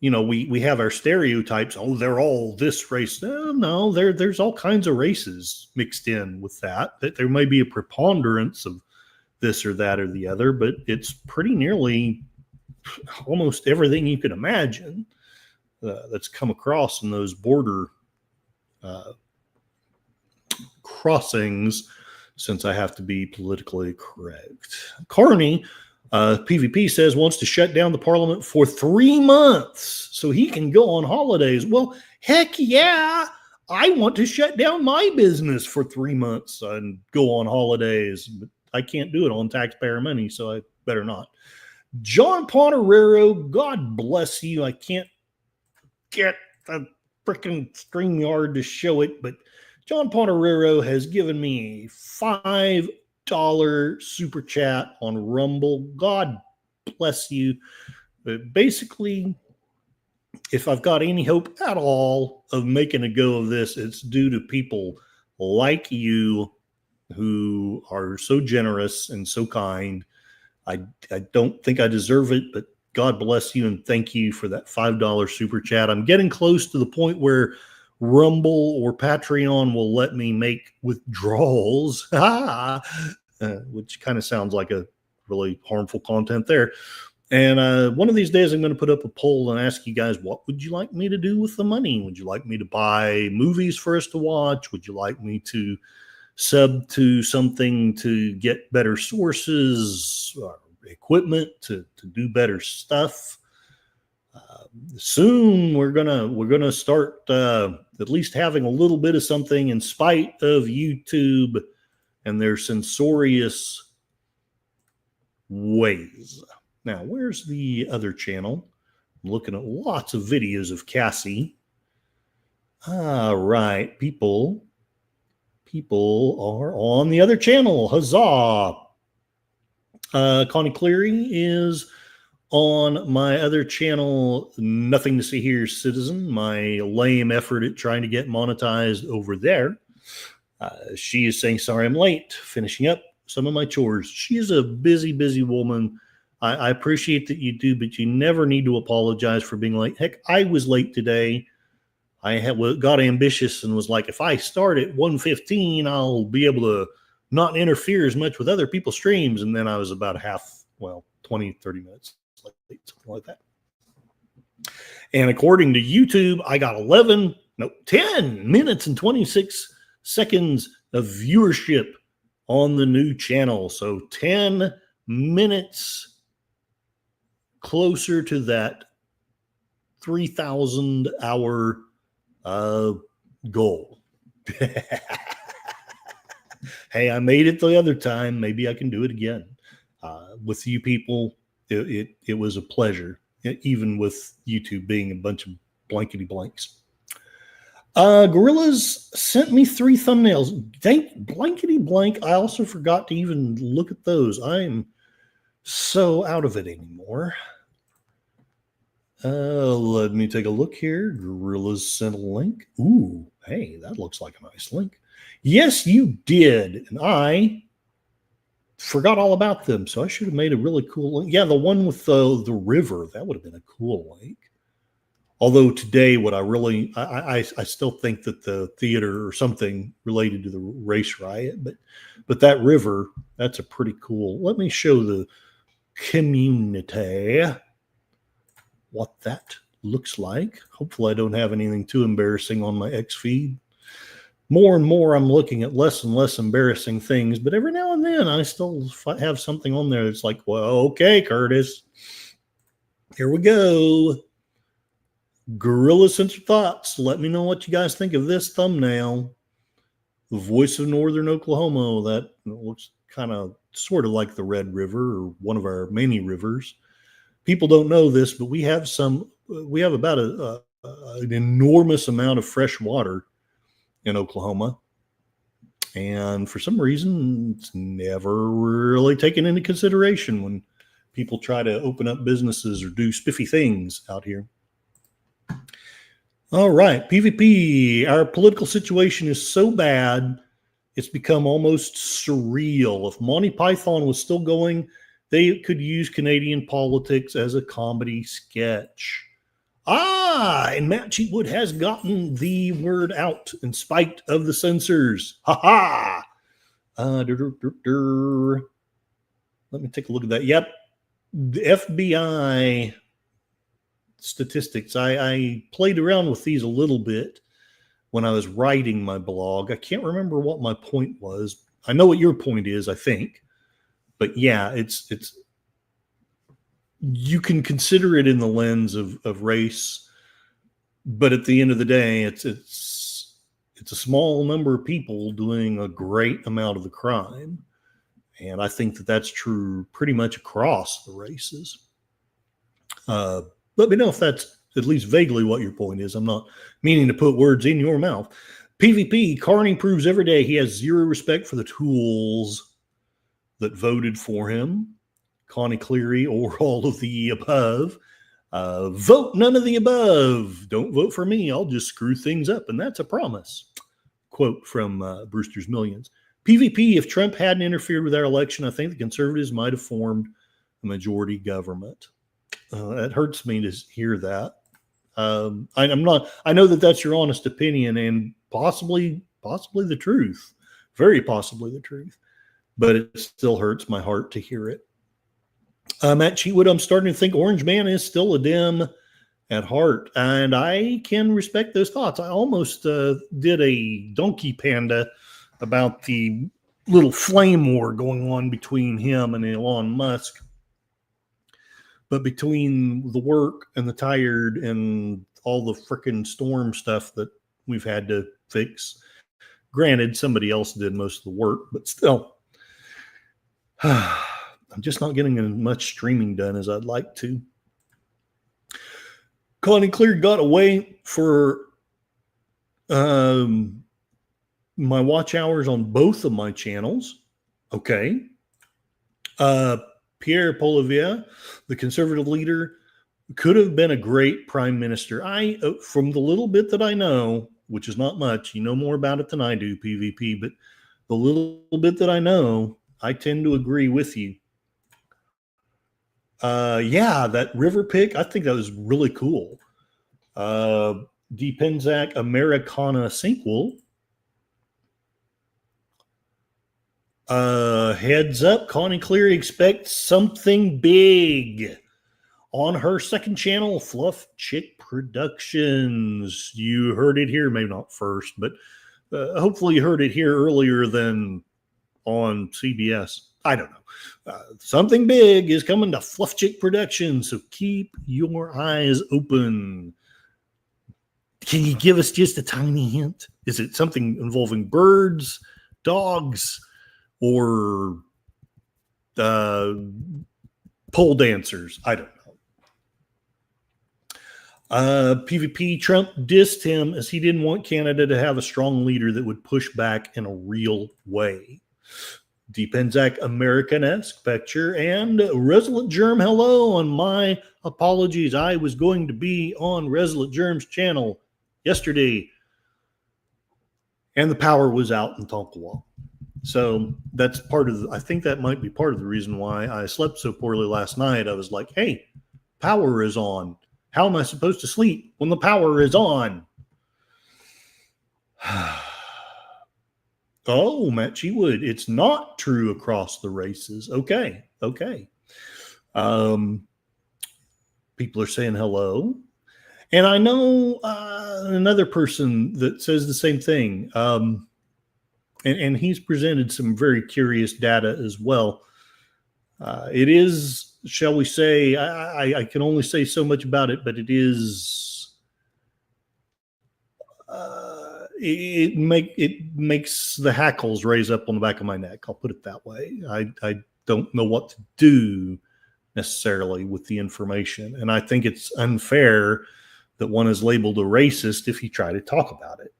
you know, we have our stereotypes. Oh, they're all this race. No, there's all kinds of races mixed in with that. That there may be a preponderance of this or that or the other, but it's pretty nearly almost everything you can imagine that's come across in those border crossings. Since I have to be politically correct, Carney. PvP says wants to shut down the parliament for 3 months so he can go on holidays. Well, heck yeah. I want to shut down my business for 3 months and go on holidays, but I can't do it on taxpayer money, so I better not. John Ponterero, God bless you. I can't get the freaking StreamYard to show it, but John Ponterero has given me a $5 super chat on Rumble. God bless you. But basically, if I've got any hope at all of making a go of this, it's due to people like you who are so generous and so kind. I don't think I deserve it, but God bless you and thank you for that $5 super chat. I'm getting close to the point where Rumble or Patreon will let me make withdrawals, which kind of sounds like a really harmful content there. And one of these days, I'm going to put up a poll and ask you guys, what would you like me to do with the money? Would you like me to buy movies for us to watch? Would you like me to sub to something to get better sources or equipment to do better stuff? Soon we're gonna start at least having a little bit of something in spite of YouTube and their censorious ways. Now, where's the other channel? I'm looking at lots of videos of Cassie. All right, people are on the other channel. Huzzah! Connie Cleary is on my other channel, Nothing to See Here Citizen, my lame effort at trying to get monetized over there. She is saying, sorry I'm late, finishing up some of my chores. She is a busy, busy woman. I appreciate that you do, but you never need to apologize for being late. Heck, I was late today. I got ambitious and was like, if I start at 1:15, I'll be able to not interfere as much with other people's streams. And then I was about 20, 30 minutes late, something like that. And according to YouTube, I got 10 minutes and 26 seconds of viewership on the new channel. So 10 minutes closer to that 3,000 hour goal. Hey, I made it the other time. Maybe I can do it again. With you people, it was a pleasure, even with YouTube being a bunch of blankety blanks. Gorillas sent me 3 thumbnails. Thank blankety blank. I also forgot to even look at those. I am so out of it anymore. Let me take a look here. Gorillas sent a link. Ooh, hey, that looks like a nice link. Yes, you did. And I forgot all about them, so I should have made a really cool link. Yeah, the one with the river, that would have been a cool link. Although today, what I still think that the theater or something related to the race riot, but that river, that's a pretty cool. Let me show the community what that looks like. Hopefully I don't have anything too embarrassing on my X feed. More and more I'm looking at less and less embarrassing things, but every now and then I still have something on there that's like, well, okay, Curtis, here we go. Gorilla Center Thoughts. Let me know what you guys think of this thumbnail. The voice of Northern Oklahoma. That looks kind of sort of like the Red River or one of our many rivers. People don't know this, but we have about an enormous amount of fresh water in Oklahoma. And for some reason, it's never really taken into consideration when people try to open up businesses or do spiffy things out here. All right, PvP. Our political situation is so bad, it's become almost surreal. If Monty Python was still going, they could use Canadian politics as a comedy sketch. And Matt Cheatwood has gotten the word out in spite of the censors. Ha ha! Let me take a look at that. Yep, the FBI statistics. I played around with these a little bit when I was writing my blog. I can't remember what my point was. I know what your point is, I think. But yeah, it's you can consider it in the lens of race, but at the end of the day, it's a small number of people doing a great amount of the crime, and I think that that's true pretty much across the races. Let me know if that's at least vaguely what your point is. I'm not meaning to put words in your mouth. PvP, Carney proves every day he has zero respect for the tools that voted for him. Connie Cleary or all of the above. Vote none of the above. Don't vote for me. I'll just screw things up, and that's a promise. Quote from Brewster's Millions. PvP, if Trump hadn't interfered with our election, I think the conservatives might have formed a majority government. It hurts me to hear that. I know that that's your honest opinion and possibly the truth, very possibly the truth, but it still hurts my heart to hear it. Matt Cheatwood, I'm starting to think Orange Man is still a Dem at heart, and I can respect those thoughts. I almost did a Donkey Panda about the little flame war going on between him and Elon Musk. But between the work and the tired and all the frickin' storm stuff that we've had to fix, granted, somebody else did most of the work, but still, I'm just not getting as much streaming done as I'd like to. Connie Clear got away for my watch hours on both of my channels. Okay. Pierre Poilievre, the conservative leader, could have been a great prime minister. From the little bit that I know, which is not much, you know more about it than I do, PvP, but the little bit that I know, I tend to agree with you. Yeah, that river pick, I think that was really cool. Depenzac Americana sequel. Heads up, Connie Cleary expects something big on her second channel, Fluff Chick Productions. You heard it here, maybe not first, but hopefully you heard it here earlier than on CBS. I don't know. Something big is coming to Fluff Chick Productions, so keep your eyes open. Can you give us just a tiny hint? Is it something involving birds, dogs, or pole dancers? I don't know. PvP, Trump dissed him as he didn't want Canada to have a strong leader that would push back in a real way. Depenzac American-esque picture, and Resolute Germ, hello, and my apologies. I was going to be on Resolute Germ's channel yesterday, and the power was out in Tonkawa. So that's part of I think that might be part of the reason why I slept so poorly last night. I was like, hey, power is on. How am I supposed to sleep when the power is on? Oh, Matt Chewood, it's not true across the races. Okay. People are saying hello. And I know another person that says the same thing. And he's presented some very curious data as well. It is, shall we say, I can only say so much about it, but it is, it makes the hackles raise up on the back of my neck. I'll put it that way. I don't know what to do necessarily with the information. And I think it's unfair that one is labeled a racist if you try to talk about it.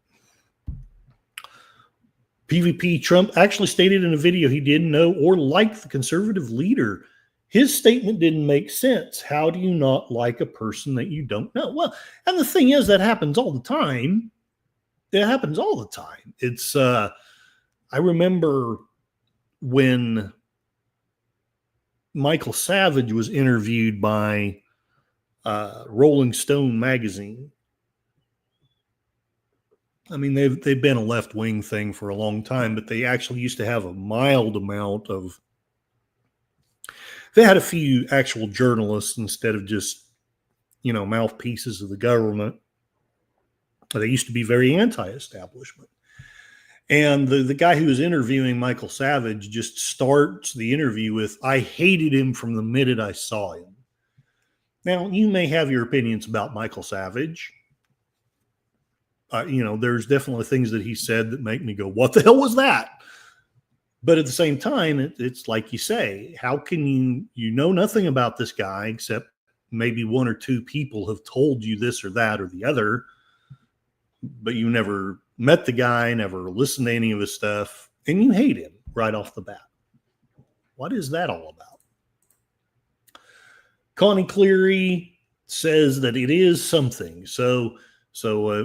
PvP Trump actually stated in a video he didn't know or like the conservative leader. His statement didn't make sense. How do you not like a person that you don't know? Well, and the thing is, that happens all the time. It happens all the time. It's, I remember when Michael Savage was interviewed by Rolling Stone magazine. I mean, they've been a left-wing thing for a long time, but they actually used to have a mild amount of, they had a few actual journalists instead of just, mouthpieces of the government. They used to be very anti-establishment. And the guy who was interviewing Michael Savage just starts the interview with, I hated him from the minute I saw him. Now, you may have your opinions about Michael Savage. There's definitely things that he said that make me go, what the hell was that? But at the same time, it's like you say, how can you know nothing about this guy except maybe one or two people have told you this or that or the other, but you never met the guy, never listened to any of his stuff, and you hate him right off the bat. What is that all about? Connie Cleary says that it is something. So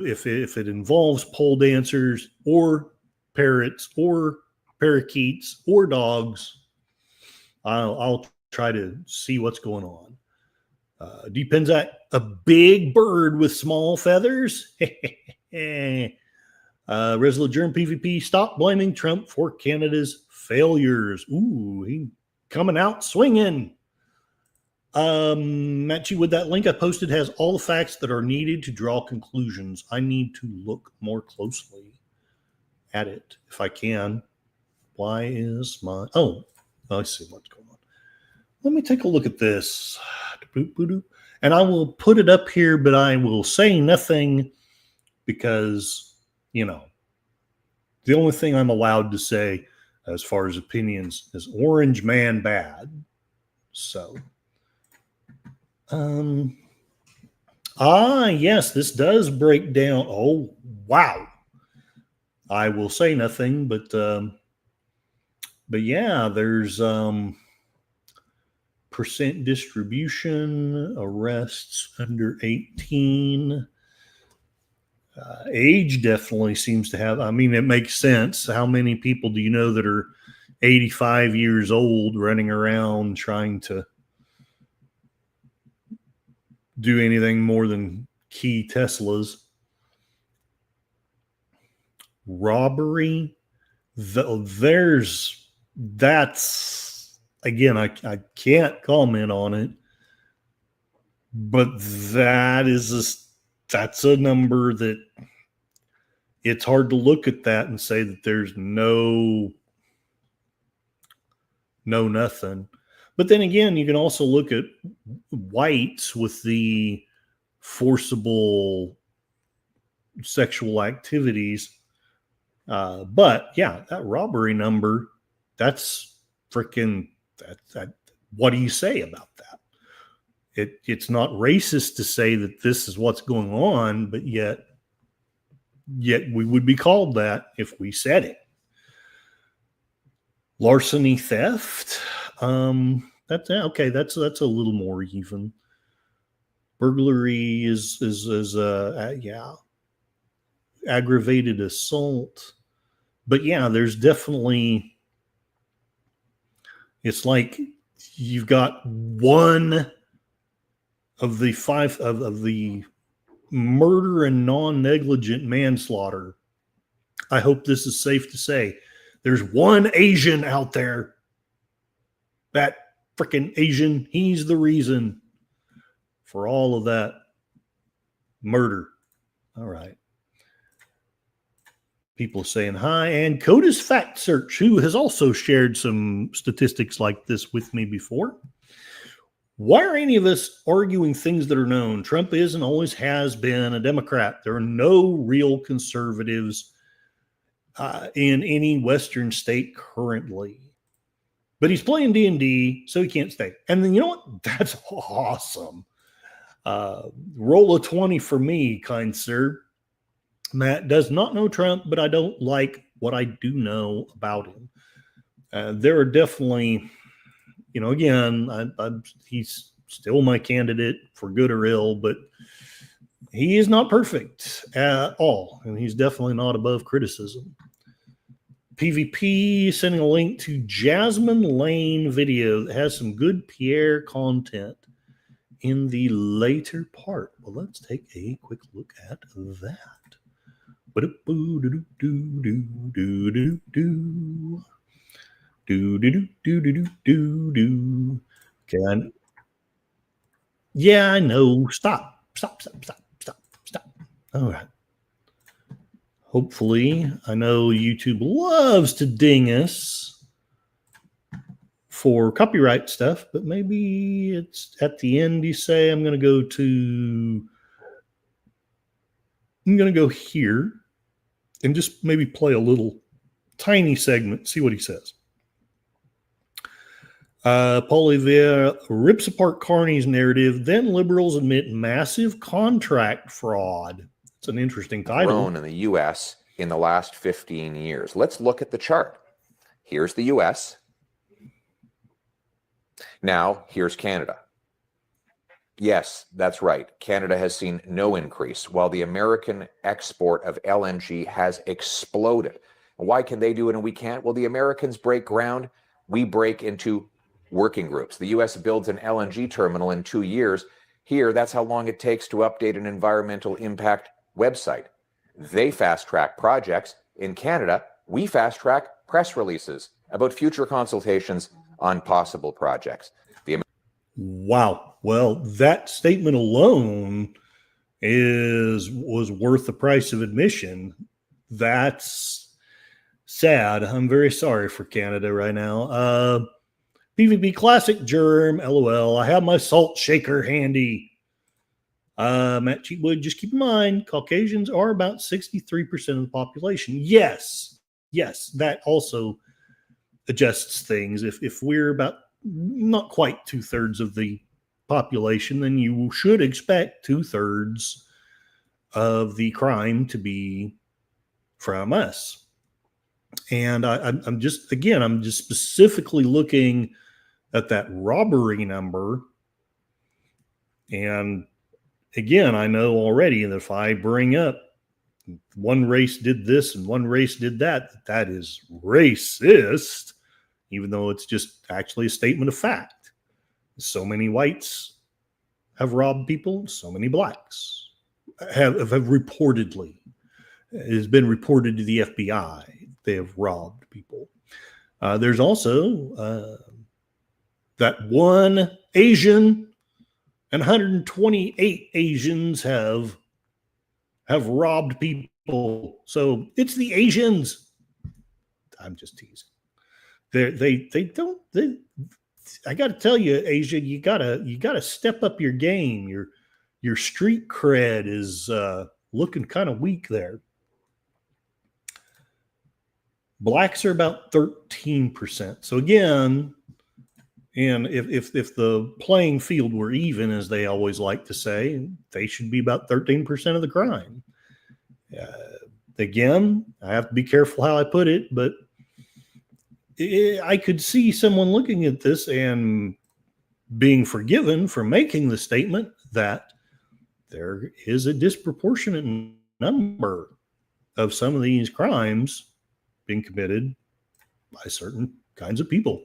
if it involves pole dancers or parrots or parakeets or dogs, I'll try to see what's going on. Depends on a big bird with small feathers. Resolute Germ PvP, stop blaming Trump for Canada's failures. Ooh, he coming out swinging. Matchy, with that link I posted has all the facts that are needed to draw conclusions. I need to look more closely at it if I can. Why is my... Oh, I see what's going on. Let me take a look at this. And I will put it up here, but I will say nothing because, the only thing I'm allowed to say as far as opinions is Orange Man bad. So... yes, this does break down. Oh, wow. I will say nothing, but yeah, there's percent distribution, arrests under 18. Age definitely seems to have, it makes sense. How many people do you know that are 85 years old running around trying to do anything more than key Teslas? Robbery, that's again, I can't comment on it, but that's a number that it's hard to look at that and say that there's no nothing. But then again, you can also look at whites with the forcible sexual activities. But yeah, that robbery number, that's freaking, that. What do you say about that? It's not racist to say that this is what's going on, but yet we would be called that if we said it. Larceny, theft. That's okay. That's a little more even. Burglary is yeah. Aggravated assault. But yeah, there's definitely, it's like you've got one of the five of the murder and non-negligent manslaughter. I hope this is safe to say. There's one Asian out there. That freaking Asian, he's the reason for all of that murder. All right. People saying hi. And Coda's Fact Search, who has also shared some statistics like this with me before. Why are any of us arguing things that are known? Trump is and always has been a Democrat. There are no real conservatives in any Western state currently. But he's playing D&D, so he can't stay. And then, you know what? That's awesome. Roll a 20 for me, kind sir. Matt does not know Trump, but I don't like what I do know about him. There are definitely, again, he's still my candidate for good or ill, but he is not perfect at all. And he's definitely not above criticism. PvP sending a link to Jasmine Lane video that has some good Pierre content in the later part. Well, let's take a quick look at that. Okay. Yeah, I know. Stop. All right. Hopefully, I know YouTube loves to ding us for copyright stuff, but maybe it's at the end you say, I'm going to go here and just maybe play a little tiny segment, see what he says. Paul Revere rips apart Carney's narrative, then liberals admit massive contract fraud. It's an interesting title. Grown in the U.S. in the last 15 years. Let's look at the chart. Here's the U.S. Now, here's Canada. Yes, that's right. Canada has seen no increase, while the American export of LNG has exploded. Why can they do it and we can't? Well, the Americans break ground. We break into working groups. The U.S. builds an LNG terminal in 2 years. Here, that's how long it takes to update an environmental impact website. They fast-track projects. In Canada, we fast-track press releases about future consultations on possible projects. Wow. Well, that statement alone was worth the price of admission. That's sad. I'm very sorry for Canada right now. PvP Classic Germ, LOL. I have my salt shaker handy. Matt Cheatwood, just keep in mind, Caucasians are about 63% of the population. Yes, that also adjusts things. If we're about not quite 2/3 of the population, then you should expect 2/3 of the crime to be from us. And I'm just specifically looking at that robbery number. And again, I know already that if I bring up one race did this and one race did that, that is racist, even though it's just actually a statement of fact. So many whites have robbed people, so many blacks have reportedly. It has been reported to the FBI. They have robbed people. There's also that one Asian and 128 Asians have robbed people. So it's the Asians. I'm just teasing. I got to tell you, Asia, you gotta step up your game. Your street cred is looking kind of weak there. Blacks are about 13%. So again, and if the playing field were even, as they always like to say, they should be about 13% of the crime. Again, I have to be careful how I put it, but I could see someone looking at this and being forgiven for making the statement that there is a disproportionate number of some of these crimes being committed by certain kinds of people.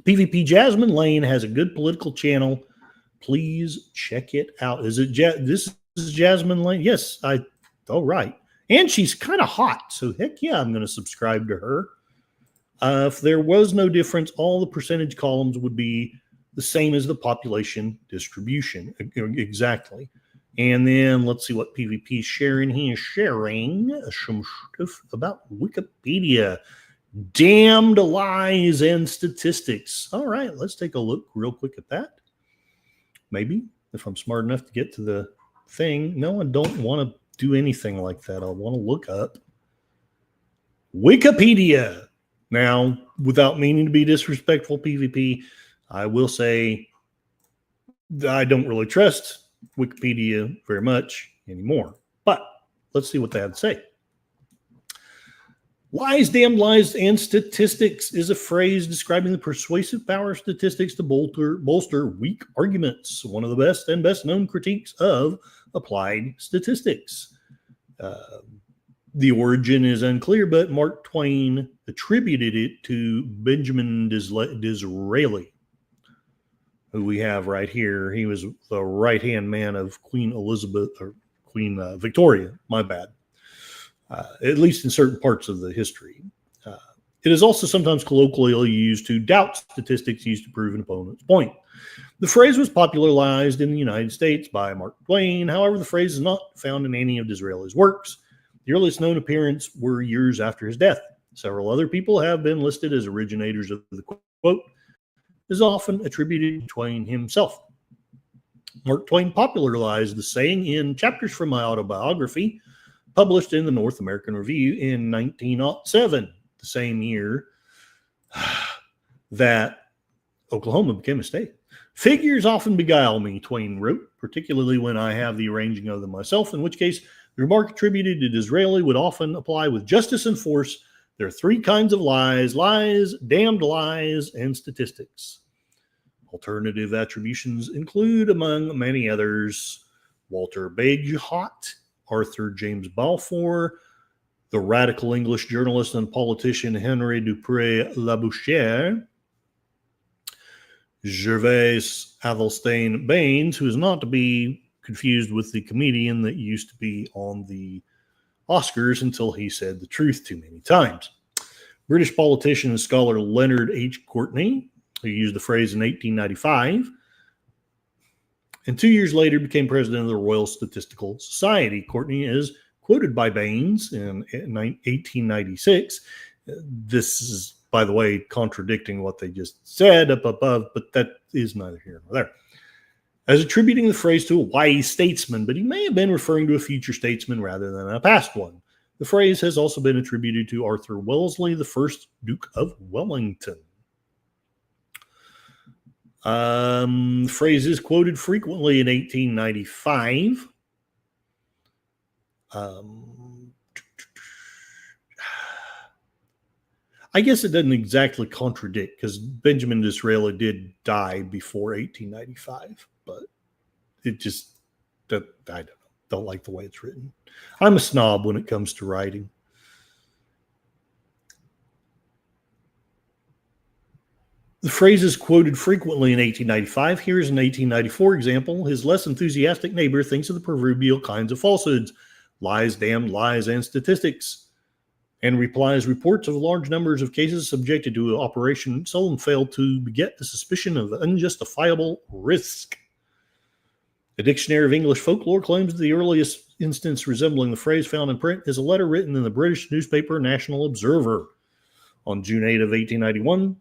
PvP Jasmine Lane has a good political channel. Please check it out. Is it this is Jasmine Lane? Yes, all right. And she's kind of hot, so heck yeah, I'm going to subscribe to her. If there was no difference, all the percentage columns would be the same as the population distribution. Exactly. And then let's see what PvP is sharing. He is sharing some stuff about Wikipedia. Damned lies and statistics. All right, let's take a look real quick at that. Maybe if I'm smart enough to get to the thing. No, I don't want to do anything like that. I want to look up Wikipedia. Now, without meaning to be disrespectful, PvP, I will say I don't really trust Wikipedia very much anymore. But let's see what they have to say. Lies, damned lies, and statistics is a phrase describing the persuasive power of statistics to bolster weak arguments. One of the best and best known critiques of applied statistics. The origin is unclear, but Mark Twain attributed it to Benjamin Disraeli, who we have right here. He was the right-hand man of Queen Elizabeth, or Queen Victoria, my bad. At least in certain parts of the history. It is also sometimes colloquially used to doubt statistics used to prove an opponent's point. The phrase was popularized in the United States by Mark Twain. However, the phrase is not found in any of Disraeli's works. The earliest known appearance were years after his death. Several other people have been listed as originators of the quote. It is often attributed to Twain himself. Mark Twain popularized the saying in chapters from my autobiography, published in the North American Review in 1907, the same year that Oklahoma became a state. Figures often beguile me, Twain wrote, particularly when I have the arranging of them myself, in which case the remark attributed to Disraeli would often apply with justice and force. There are three kinds of lies: lies, damned lies, and statistics. Alternative attributions include, among many others, Walter Bagehot, Arthur James Balfour, the radical English journalist and politician Henry Dupré Labouchere, Gervais Athelstan Baines, who is not to be confused with the comedian that used to be on the Oscars until he said the truth too many times. British politician and scholar Leonard H. Courtney, who used the phrase in 1895, and 2 years later became president of the Royal Statistical Society. Courtney is quoted by Baines in 1896. This is, by the way, contradicting what they just said up above, but that is neither here nor there. As attributing the phrase to a wise statesman, but he may have been referring to a future statesman rather than a past one. The phrase has also been attributed to Arthur Wellesley, the first Duke of Wellington. The phrase is quoted frequently in 1895. I guess it doesn't exactly contradict, because Benjamin Disraeli did die before 1895, but it just, I don't like the way it's written. I'm a snob when it comes to writing. The phrase is quoted frequently in 1895. Here's an 1894 example. His less enthusiastic neighbor thinks of the proverbial kinds of falsehoods, lies, damned lies, and statistics, and replies, reports of large numbers of cases subjected to operation seldom fail to beget the suspicion of unjustifiable risk. The Dictionary of English Folklore claims the earliest instance resembling the phrase found in print is a letter written in the British newspaper National Observer on June 8 of 1891.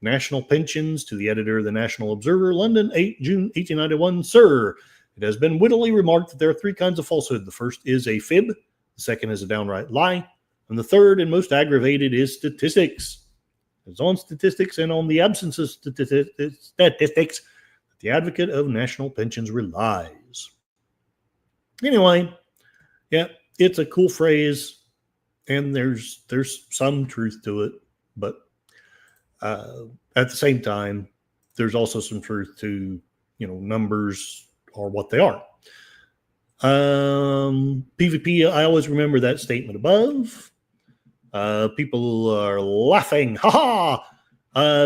National pensions to the editor of the National Observer, London, 8 June 1891. Sir, it has been wittily remarked that there are three kinds of falsehood. The first is a fib, the second is a downright lie, and the third and most aggravated is statistics. It's on statistics and on the absence of statistics that the advocate of national pensions relies. Anyway, yeah, it's a cool phrase. And there's some truth to it, but at the same time, there's also some truth to, numbers are what they are. PvP, I always remember that statement above. People are laughing. Ha ha!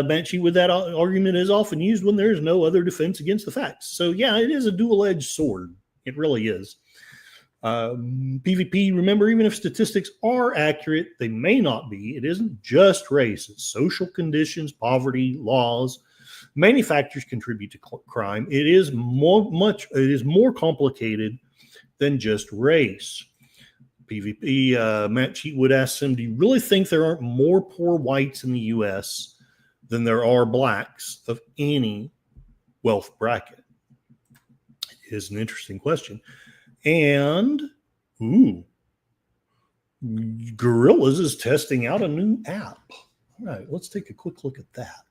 Banshee, with that argument is often used when there is no other defense against the facts. So yeah, it is a dual-edged sword. It really is. PvP, remember, even if statistics are accurate, they may not be. It isn't just race. It's social conditions, poverty, laws. Many factors contribute to crime. It is more complicated than just race. PvP, Matt Cheatwood asks him, do you really think there aren't more poor whites in the U.S. than there are blacks of any wealth bracket? It is an interesting question. And, Gorillas is testing out a new app. All right, let's take a quick look at that.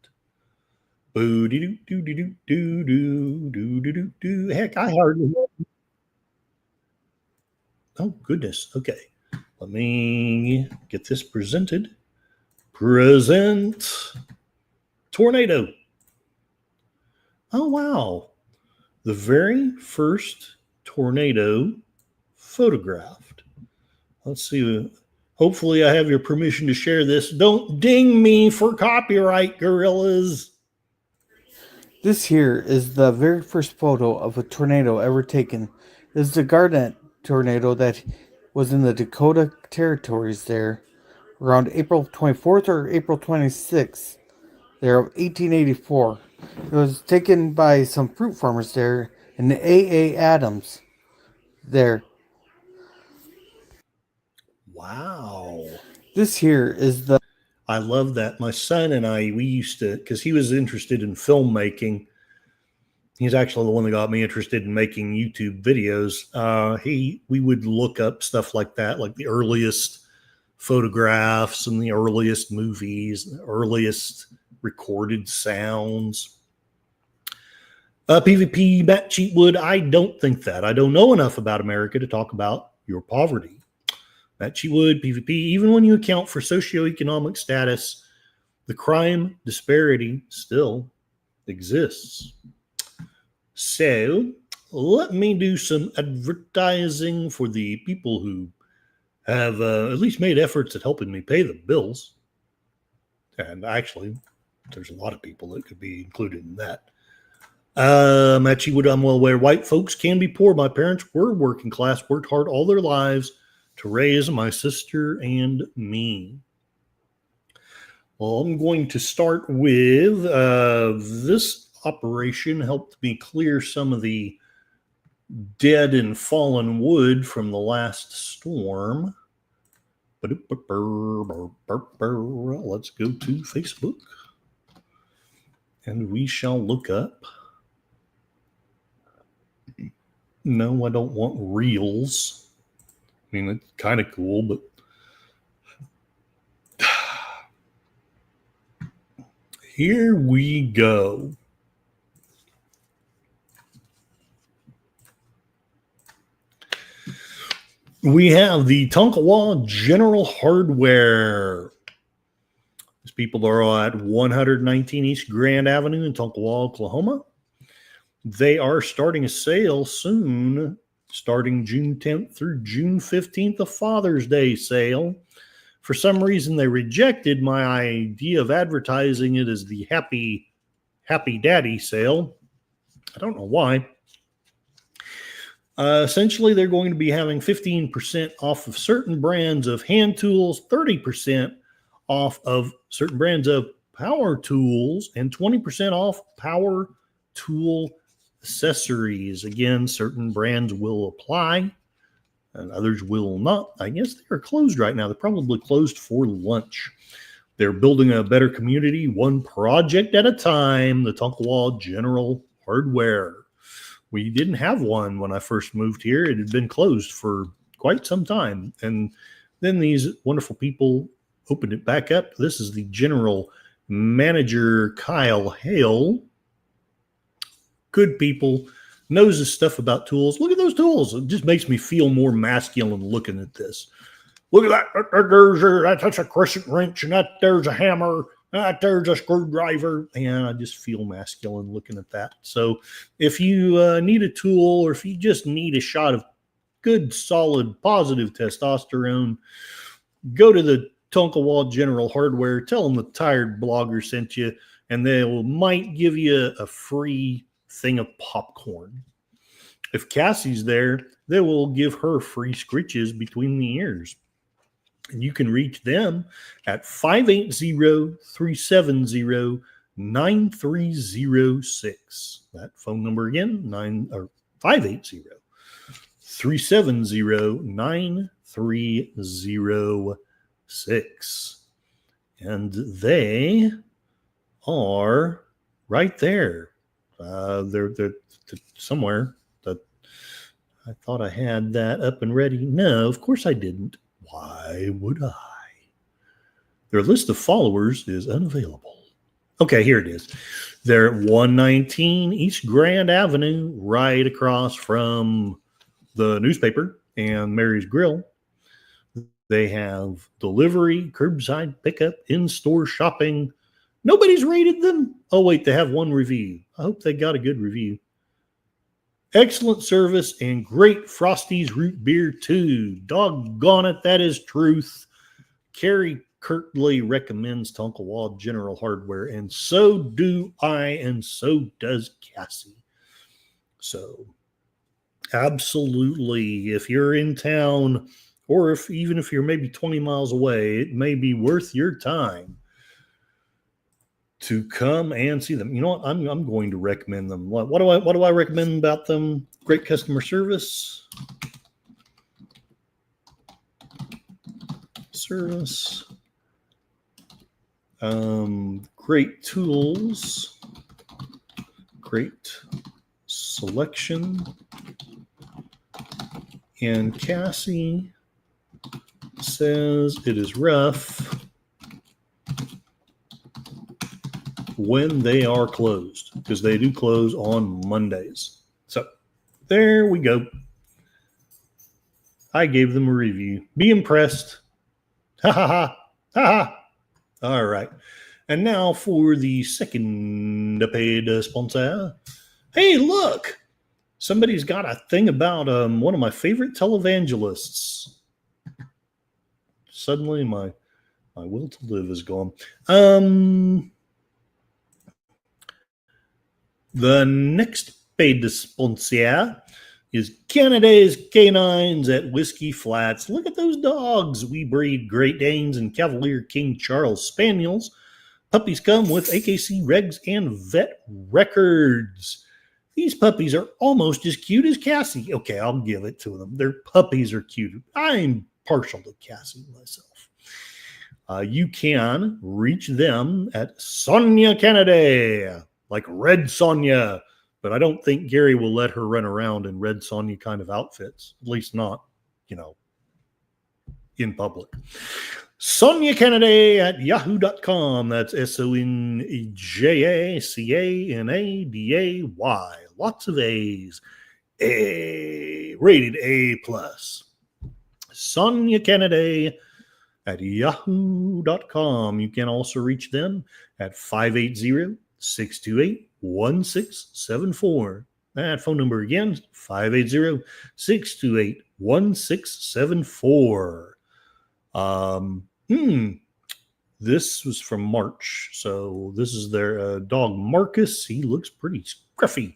Heck, I hardly. Oh, goodness. Okay. Let me get this presented. Present tornado. Oh, wow. The very first tornado photographed. Let's see. Hopefully I have your permission to share this. Don't ding me for copyright, Gorillas. This here is the very first photo of a tornado ever taken. This is the Garnet tornado that was in the Dakota territories there around April 24th or April 26th there of 1884. It was taken by some fruit farmers there in the A.A. Adams there. Wow. This here is the... I love that. My son and I, we used to, because he was interested in filmmaking. He's actually the one that got me interested in making YouTube videos. We would look up stuff like that, like the earliest photographs and the earliest movies, the earliest recorded sounds. PvP, Matt Cheatwood, I don't think that. I don't know enough about America to talk about your poverty. Matt Cheatwood, PvP, even when you account for socioeconomic status, the crime disparity still exists. So let me do some advertising for the people who have at least made efforts at helping me pay the bills. And actually, there's a lot of people that could be included in that. Matt Cheatwood, I'm well aware white folks can be poor. My parents were working class, worked hard all their lives to raise my sister and me. Well, I'm going to start with this operation helped me clear some of the dead and fallen wood from the last storm. Let's go to Facebook and we shall look up. No, I don't want reels. I mean, it's kind of cool, but here we go. We have the Tonkawa General Hardware. These people are at 119 East Grand Avenue in Tonkawa, Oklahoma. They are starting a sale soon, starting June 10th through June 15th, a Father's Day sale. For some reason, they rejected my idea of advertising it as the Happy Daddy sale. I don't know why. Essentially, they're going to be having 15% off of certain brands of hand tools, 30% off of certain brands of power tools, and 20% off power tool accessories. Again, certain brands will apply and others will not. I guess they are closed right now. They're probably closed for lunch. They're building a better community, one project at a time. The Tonkawa General Hardware. We didn't have one when I first moved here. It had been closed for quite some time. And then these wonderful people opened it back up. This is the general manager, Kyle Hale. Good people, knows his stuff about tools. Look at those tools. It just makes me feel more masculine looking at this. Look at that. That's a crescent wrench, and that there's a hammer, and that there's a screwdriver. And I just feel masculine looking at that. So if you need a tool, or if you just need a shot of good, solid, positive testosterone, go to the Tonkawa General Hardware. Tell them the Tired Blogger sent you, and they might give you a free thing of popcorn. If Cassie's there, they will give her free scritches between the ears. And you can reach them at 580-370-9306. That phone number again, 580-370-9306. And they are right there. They're somewhere. I thought I had that up and ready. No, of course I didn't. Why would I? Their list of followers is unavailable. Okay, here it is. They're at 119 East Grand Avenue, right across from the newspaper and Mary's Grill. They have delivery, curbside pickup, in-store shopping. Nobody's rated them. Oh, wait, they have one review. I hope they got a good review. Excellent service and great Frosty's root beer, too. Doggone it, that is truth. Carrie curtly recommends Tonkawa General Hardware, and so do I, and so does Cassie. So, absolutely, if you're in town, or even if you're maybe 20 miles away, it may be worth your time to come and see them. You know what? I'm going to recommend them. What do I recommend about them? Great customer service. Great tools. Great selection. And Cassie says it is rough when they are closed, because they do close on Mondays. So there we go. I gave them a review. Be impressed. Ha ha ha. Ha ha. All right. And now for the second paid sponsor. Hey, look. Somebody's got a thing about one of my favorite televangelists. Suddenly my will to live is gone. The next paid sponsor is Canada's Canines at Whiskey Flats. Look at those dogs. We breed Great Danes and Cavalier King Charles Spaniels. Puppies come with AKC regs and vet records. These puppies are almost as cute as Cassie. Okay, I'll give it to them. Their puppies are cute. I'm partial to Cassie myself. You can reach them at Sonia Canada, like Red Sonia, but I don't think Gary will let her run around in Red Sonia kind of outfits, at least not, in public. Sonia Canada at yahoo.com. That's SONJACANADAY. Lots of A's. Rated A+. Sonia Canada at yahoo.com. You can also reach them at 580-628-1674. That phone number again, 580-628-1674. This was from March. So this is their dog Marcus. He looks pretty scruffy,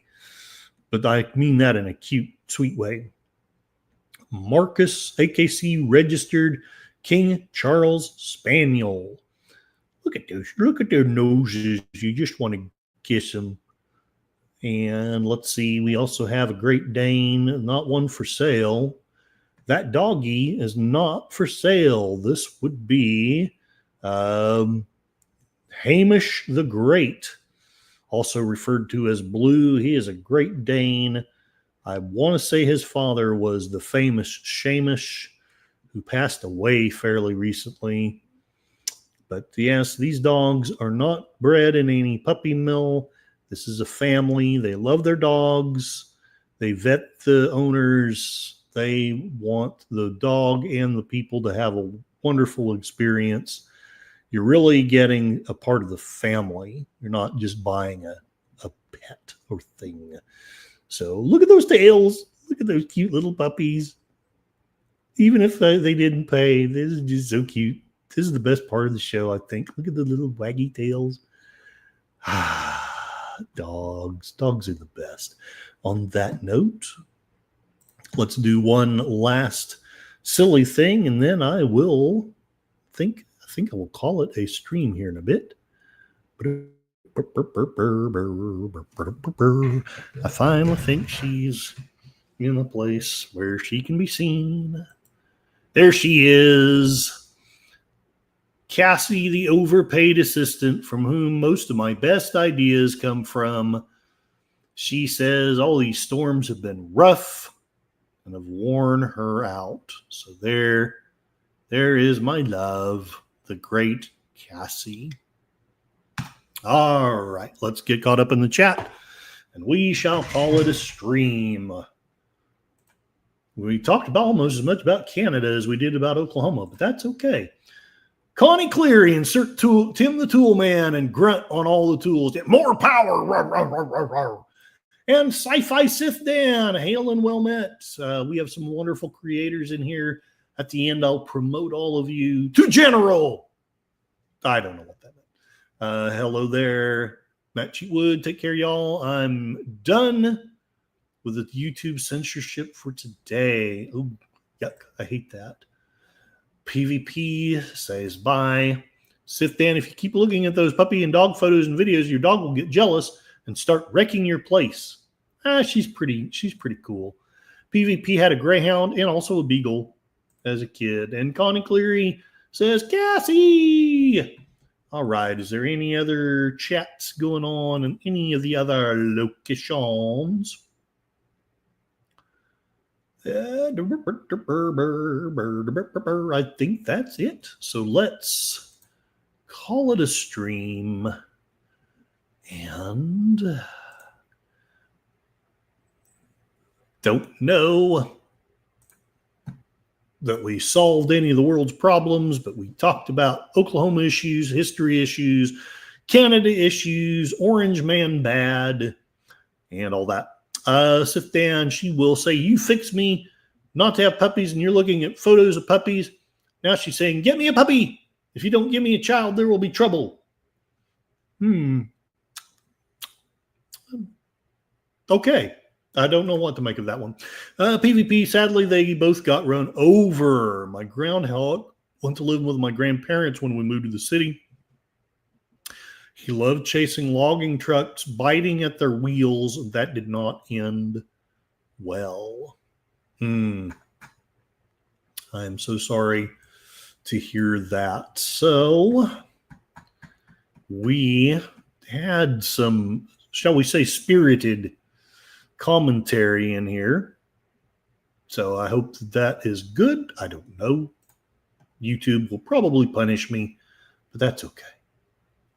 but I mean that in a cute, sweet way. Marcus, AKC registered King Charles Spaniel. Look at those. Look at their noses. You just want to kiss them. And let's see. We also have a Great Dane, not one for sale. That doggy is not for sale. This would be Hamish the Great, also referred to as Blue. He is a Great Dane. I want to say his father was the famous Shamish, who passed away fairly recently. But yes, these dogs are not bred in any puppy mill. This is a family. They love their dogs. They vet the owners. They want the dog and the people to have a wonderful experience. You're really getting a part of the family. You're not just buying a pet or thing. So look at those tails. Look at those cute little puppies. Even if they didn't pay, this is just so cute. This is the best part of the show, I think. Look at the little waggy tails. Dogs. Dogs are the best. On that note, let's do one last silly thing, and then I will think I will call it a stream here in a bit. I finally think she's in a place where she can be seen. There she is. Cassie, the overpaid assistant from whom most of my best ideas come from. She says all these storms have been rough and have worn her out. So there is my love, the great Cassie. All right, let's get caught up in the chat, and we shall call it a stream. We talked about almost as much about Canada as we did about Oklahoma, but that's okay. Connie Cleary, insert Tim the Tool Man, and grunt on all the tools. More power. Rawr, rawr, rawr, rawr, rawr. And Sci-Fi Sith Dan, hail and well met. We have some wonderful creators in here. At the end, I'll promote all of you to General. I don't know what that meant. Hello there, Matt Cheatwood. Take care, y'all. I'm done with the YouTube censorship for today. Oh, yuck. I hate that. PvP says bye. Sith Dan, if you keep looking at those puppy and dog photos and videos, your dog will get jealous and start wrecking your place. She's pretty cool. PvP had a greyhound and also a beagle as a kid. And Connie Cleary says, Cassie! All right, is there any other chats going on in any of the other locations? I think that's it. So let's call it a stream. And don't know that we solved any of the world's problems, but we talked about Oklahoma issues, history issues, Canada issues, Orange Man bad, and all that. Sif Dan, she will say, you fixed me not to have puppies, and you're looking at photos of puppies. Now she's saying, get me a puppy. If you don't give me a child, there will be trouble. Okay. I don't know what to make of that one. PvP, sadly, they both got run over. My groundhog went to live with my grandparents when we moved to the city. He loved chasing logging trucks, biting at their wheels. That did not end well. I am so sorry to hear that. So we had some, shall we say, spirited commentary in here. So I hope that is good. I don't know. YouTube will probably punish me, but that's okay.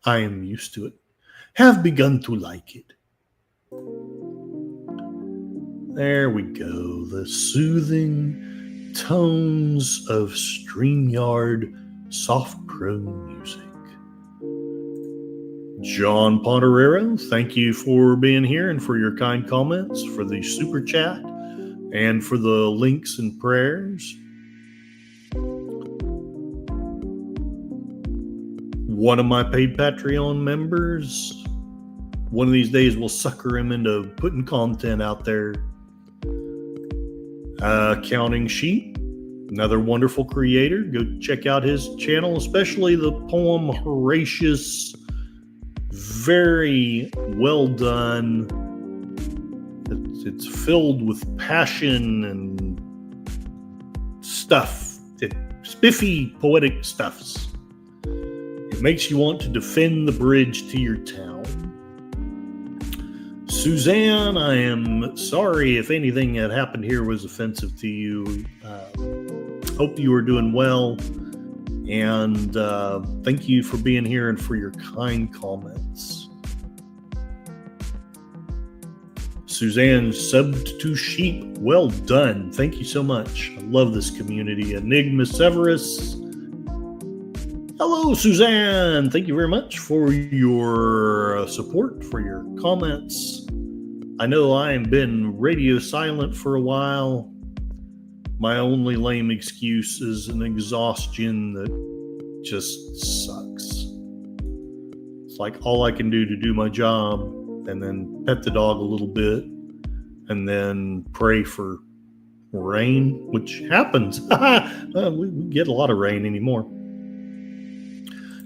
I am used to it. Have begun to like it. There we go. The soothing tones of StreamYard soft prone music. John Ponderero, thank you for being here and for your kind comments, for the super chat, and for the links and prayers. One of my paid Patreon members, one of these days we'll sucker him into putting content out there. Counting Sheep, another wonderful creator. Go check out his channel, especially the poem Horatius. Very well done. It's filled with passion and stuff. Spiffy, poetic stuffs. It makes you want to defend the bridge to your town. Suzanne, I am sorry if anything that happened here was offensive to you. Hope you are doing well. And thank you for being here and for your kind comments. Suzanne subbed to sheep. Well done. Thank you so much. I love this community. Enigma Severus. Hello, Suzanne. Thank you very much for your support, for your comments. I know I have been radio silent for a while. My only lame excuse is an exhaustion that just sucks. It's like all I can do to do my job, and then pet the dog a little bit, and then pray for rain, which happens. We get a lot of rain anymore.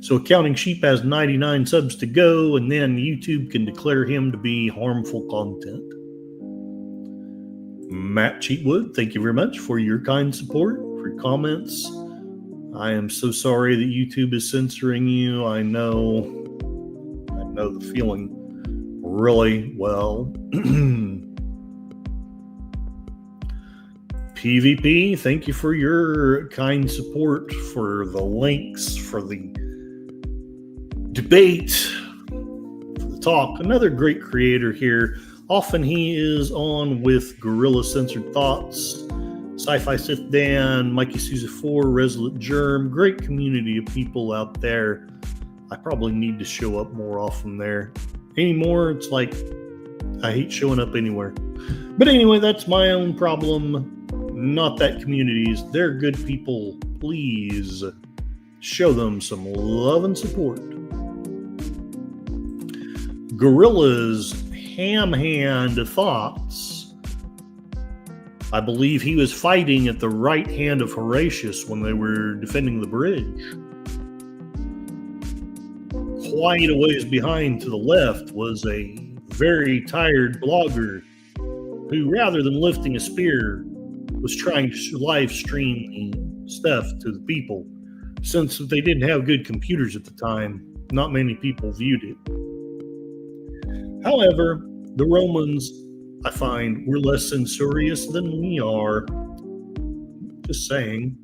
So Accounting Sheep has 99 subs to go, and then YouTube can declare him to be harmful content. Matt Cheatwood, thank you very much for your kind support, for your comments. I am so sorry that YouTube is censoring you. I know the feeling really well. PvP, thank you for your kind support, for the links, for the debate, for the talk. Another great creator here. Often he is on with Gorilla Censored Thoughts, Sci-Fi Sith Dan, Mikey Souza 4, Resolute Germ. Great community of people out there. I probably need to show up more often there. Anymore, it's like I hate showing up anywhere. But anyway, that's my own problem, not that community's. They're good people. Please show them some love and support. Gorilla's Ham Hand Thoughts. I believe he was fighting at the right hand of Horatius when they were defending the bridge. Quite a ways behind to the left was a very tired blogger who, rather than lifting a spear, was trying to live stream stuff to the people. Since they didn't have good computers at the time, not many people viewed it. However, the Romans, I find, were less censorious than we are. Just saying.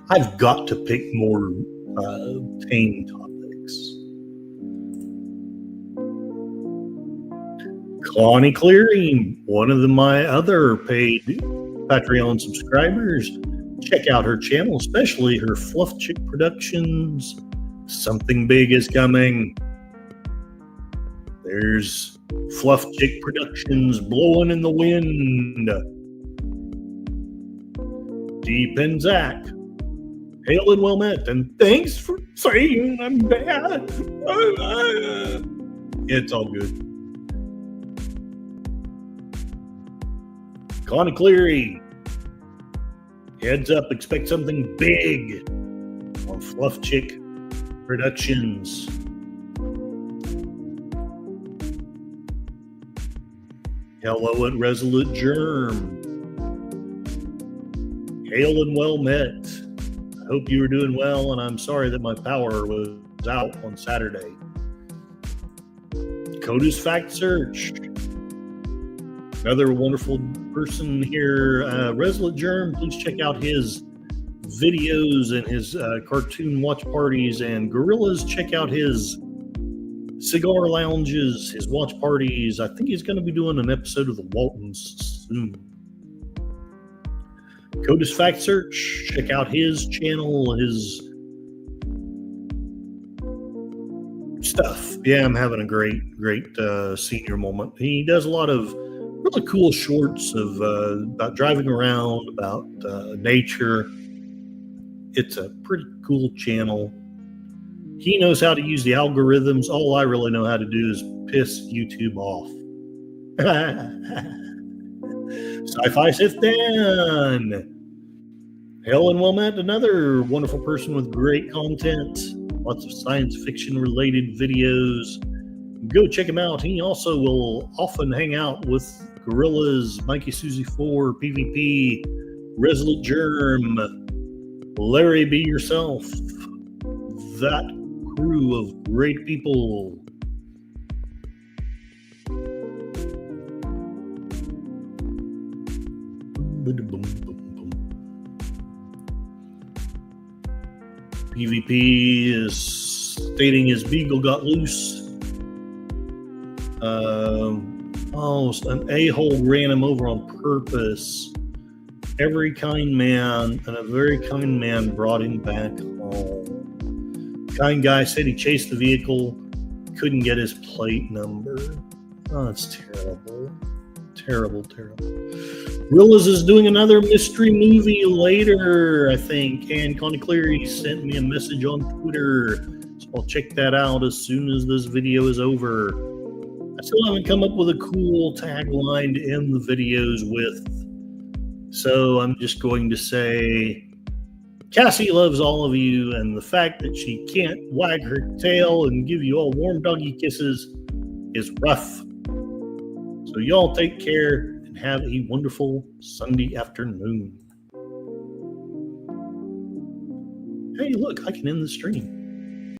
I've got to pick more tame topics. Connie Cleary, one of my other paid Patreon subscribers. Check out her channel, especially her Fluff Chick Productions. Something big is coming. There's Fluff Chick Productions blowing in the wind. Deep and Zach. Hail and well met, and thanks for saying I'm bad. It's all good. Connie Cleary. Heads up, expect something big on Fluff Chick Productions. Hello at Resolute Germ. Hail and well met. I hope you were doing well, and I'm sorry that my power was out on Saturday. Coda's Fact Search. Another wonderful person here. Resolute Germ, please check out his videos and his cartoon watch parties. And Gorillas, check out his cigar lounges, his watch parties. I think he's going to be doing an episode of the Waltons soon. Coda's Fact Search, check out his channel, his stuff. Yeah, I'm having a great senior moment. He does a lot of really cool shorts of about driving around, about nature. It's a pretty cool channel. He knows how to use the algorithms. All I really know how to do is piss YouTube off. Sci-Fi Sith Dan. Hail and well met, another wonderful person with great content. Lots of science fiction related videos. Go check him out. He also will often hang out with Gorillas, Mikey Susie 4, PvP, Resolute Germ, Larry Be Yourself. That crew of great people. PvP is stating his beagle got loose. An a-hole ran him over on purpose. Every kind man and a very kind man brought him back home. Kind guy said he chased the vehicle, couldn't get his plate number. Oh, that's terrible. Terrible. Willis is doing another mystery movie later, I think, and Connie Cleary sent me a message on Twitter, so I'll check that out as soon as this video is over. I still haven't come up with a cool tagline to end the videos with, so I'm just going to say, Cassie loves all of you, and the fact that she can't wag her tail and give you all warm doggy kisses is rough. So y'all take care and have a wonderful Sunday afternoon. Hey, look, I can end the stream.